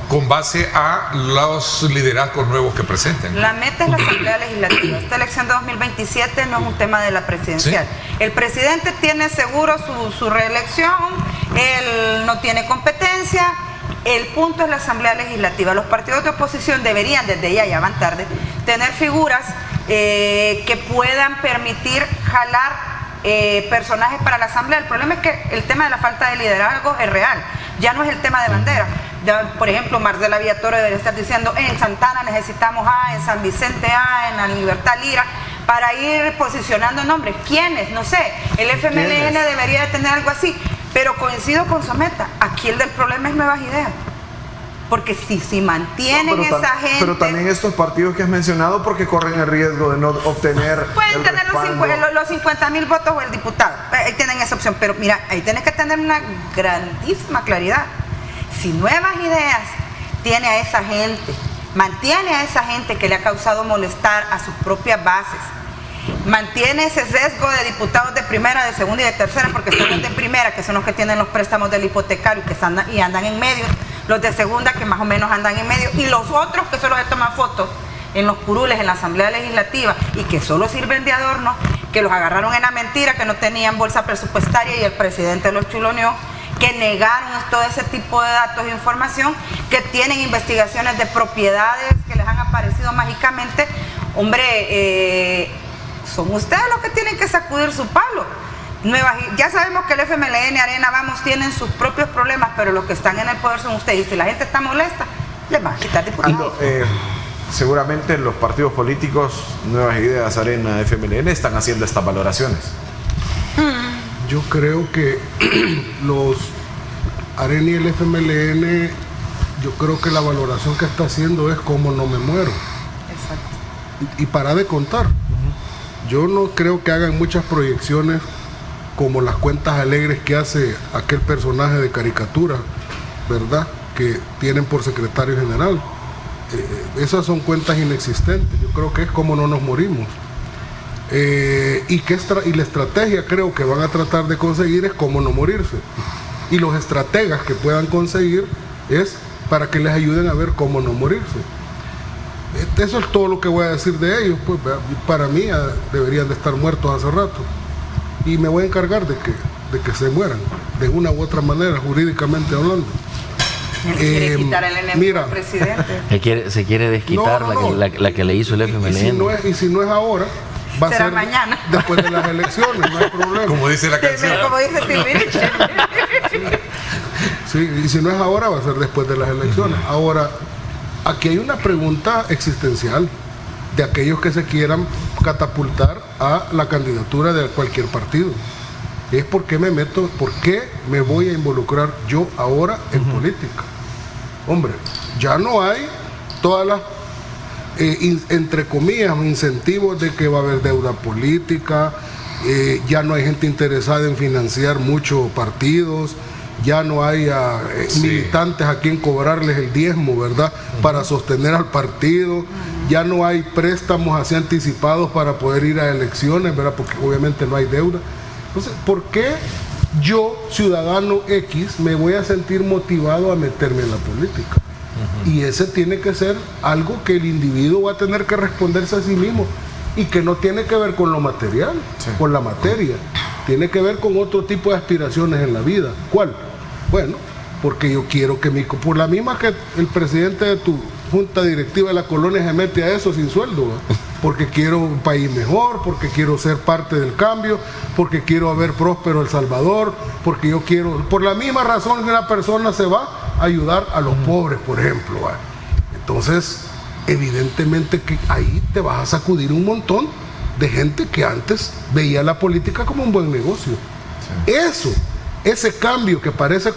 con base a los liderazgos nuevos que presenten. La meta es la Asamblea Legislativa. Esta elección de 2027 no es un tema de la presidencial. Sí. El presidente tiene seguro su reelección, él no tiene competencia. El punto es la Asamblea Legislativa. Los partidos de oposición deberían, desde ya van tarde, tener figuras que puedan permitir jalar personajes para la Asamblea. El problema es que el tema de la falta de liderazgo es real, ya no es el tema de bandera. Ya, por ejemplo, Marcela Villatoro debería estar diciendo: en Santana necesitamos A, en San Vicente A, en la Libertad Lira, para ir posicionando nombres. ¿Quiénes? No sé. El FMLN debería de tener algo así, pero coincido con Someta. Aquí el del problema es Nuevas Ideas. Porque si mantienen esa gente... Pero también estos partidos que has mencionado, porque corren el riesgo de no obtener... Pueden tener los 50.000 votos o el diputado. Ahí tienen esa opción. Pero mira, ahí tienes que tener una grandísima claridad. Si Nuevas Ideas tiene a esa gente, mantiene a esa gente que le ha causado molestar a sus propias bases, mantiene ese sesgo de diputados de primera, de segunda y de tercera, porque son los de primera, que son los que tienen los préstamos del hipotecario y andan en medio, los de segunda, que más o menos andan en medio, y los otros que solo se toman fotos en los curules, en la Asamblea Legislativa, y que solo sirven de adorno, que los agarraron en la mentira, que no tenían bolsa presupuestaria y el presidente los chuloneó, que negaron todo ese tipo de datos e información, que tienen investigaciones de propiedades que les han aparecido mágicamente. Hombre, son ustedes los que tienen que sacudir su palo. Ya sabemos que el FMLN, Arena, Vamos, tienen sus propios problemas, pero los que están en el poder son ustedes, y si la gente está molesta, les van a quitar diputados. Seguramente los partidos políticos, Nuevas Ideas, Arena, FMLN, están haciendo estas valoraciones. Yo creo que los Arena y el FMLN, yo creo que la valoración que está haciendo es cómo no me muero. Exacto. Y para de contar. Yo no creo que hagan muchas proyecciones como las cuentas alegres que hace aquel personaje de caricatura, ¿verdad?, que tienen por secretario general. Esas son cuentas inexistentes. Yo creo que es como no nos morimos. Y la estrategia creo que van a tratar de conseguir es cómo no morirse. Y los estrategas que puedan conseguir es para que les ayuden a ver cómo no morirse. Eso es todo lo que voy a decir de ellos. Pues para mí deberían de estar muertos hace rato. Y me voy a encargar de que se mueran, de una u otra manera, jurídicamente hablando. Quiere quitar el enemigo al presidente. Se quiere desquitar la que le hizo el FMLN. Y si no es ahora, va a ser mañana, después de las elecciones, no hay problema. Como dice la canción. Como dice Timbiriche. Sí, y si no es ahora, va a ser después de las elecciones. Ahora, aquí hay una pregunta existencial de aquellos que se quieran catapultar a la candidatura de cualquier partido. Es por qué me meto, por qué me voy a involucrar yo ahora en política. Hombre, ya no hay todas las, entre comillas, incentivos de que va a haber deuda política, ya no hay gente interesada en financiar muchos partidos, ya no hay militantes a quien cobrarles el diezmo, ¿verdad?, para sostener al partido, ya no hay préstamos así anticipados para poder ir a elecciones, ¿verdad?, porque obviamente no hay deuda. Entonces, ¿por qué yo, ciudadano X, me voy a sentir motivado a meterme en la política? Y ese tiene que ser algo que el individuo va a tener que responderse a sí mismo y que no tiene que ver con lo material, con la materia, tiene que ver con otro tipo de aspiraciones en la vida. ¿Cuál? Bueno, porque yo quiero que por la misma que el presidente de tu junta directiva de la colonia se mete a eso sin sueldo, ¿va? Porque quiero un país mejor, porque quiero ser parte del cambio, porque quiero ver próspero El Salvador, porque yo quiero, por la misma razón que una persona se va a ayudar a los pobres, por ejemplo, ¿va? Entonces, evidentemente que ahí te vas a sacudir un montón de gente que antes veía la política como un buen negocio. Sí. Ese cambio que parece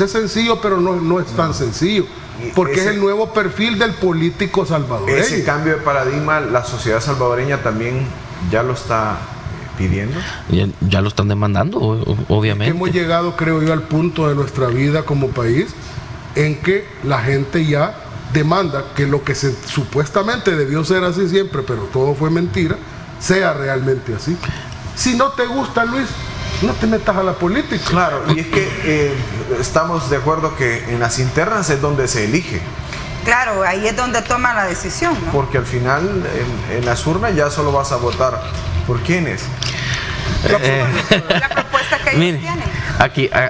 sencillo, pero no es tan sencillo, porque es el nuevo perfil del político salvadoreño. Ese cambio de paradigma, la sociedad salvadoreña también ya lo está pidiendo. Ya lo están demandando, obviamente. Hemos llegado, creo yo, al punto de nuestra vida como país en que la gente ya demanda que lo que supuestamente debió ser así siempre, pero todo fue mentira, sea realmente así. Si no te gusta, Luis, no te metas a la política. Claro, y es que estamos de acuerdo que en las internas es donde se elige. Claro, ahí es donde toma la decisión, ¿no? Porque al final en las urnas ya solo vas a votar por quiénes. La propuesta que ellos tienen.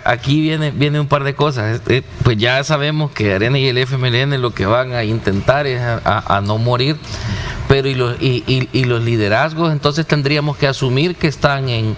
Aquí viene un par de cosas. Pues ya sabemos que Arena y el FMLN lo que van a intentar es a no morir, pero y los liderazgos, entonces tendríamos que asumir que están en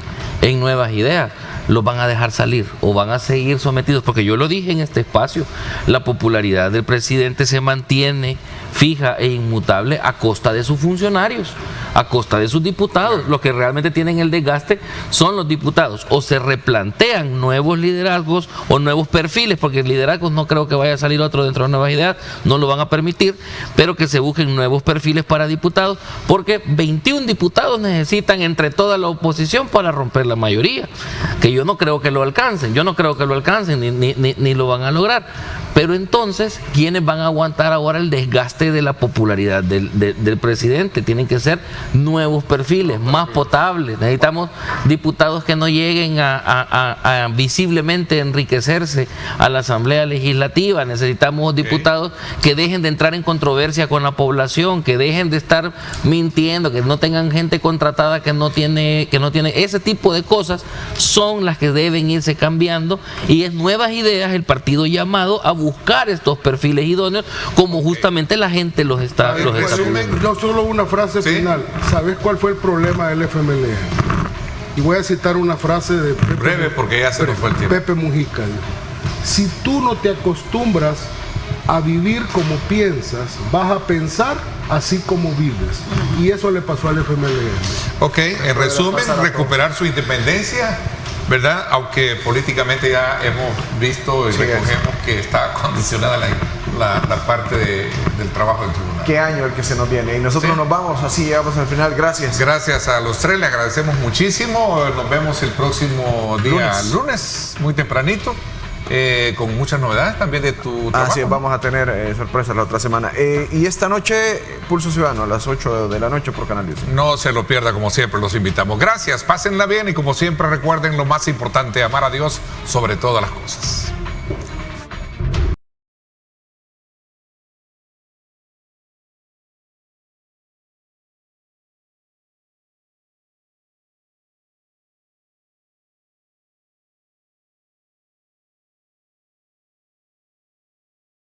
nuevas ideas. Los van a dejar salir o van a seguir sometidos, porque yo lo dije en este espacio, la popularidad del presidente se mantiene fija e inmutable a costa de sus funcionarios, a costa de sus diputados. Los que realmente tienen el desgaste son los diputados. O se replantean nuevos liderazgos o nuevos perfiles, porque liderazgos no creo que vaya a salir otro dentro de nuevas ideas, no lo van a permitir, pero que se busquen nuevos perfiles para diputados, porque 21 diputados necesitan entre toda la oposición para romper la mayoría, que yo no creo que lo alcancen, ni lo van a lograr. Pero entonces, ¿quiénes van a aguantar ahora el desgaste de la popularidad del presidente? Tienen que ser nuevos perfiles, más potables. Necesitamos diputados que no lleguen a visiblemente enriquecerse a la Asamblea Legislativa. Necesitamos diputados que dejen de entrar en controversia con la población, que dejen de estar mintiendo, que no tengan gente contratada que no tiene. Ese tipo de cosas son las que deben irse cambiando, y es Nuevas Ideas el partido llamado a buscar estos perfiles idóneos, como justamente la gente los está pidiendo. Yo solo una frase final. ¿Sabes cuál fue el problema del FMLN? Y voy a citar una frase de Pepe, breve, porque ya se nos fue el tiempo. Pepe Mujica dijo: si tú no te acostumbras a vivir como piensas, vas a pensar así como vives. Y eso le pasó al FMLN. Ok, en resumen, recuperar su independencia, ¿verdad? Aunque políticamente ya hemos visto y recogemos que está condicionada la parte del trabajo del tribunal. ¿Qué año el que se nos viene? Y nosotros nos vamos, así llegamos al final. Gracias. Gracias a los tres, le agradecemos muchísimo. Nos vemos el próximo día, lunes muy tempranito. Con muchas novedades también de tu trabajo. Así es, vamos a tener sorpresas la otra semana. Y esta noche, Pulso Ciudadano, a las 8 de la noche por Canal 10. No se lo pierda, como siempre, los invitamos. Gracias, pásenla bien y como siempre recuerden lo más importante, amar a Dios sobre todas las cosas.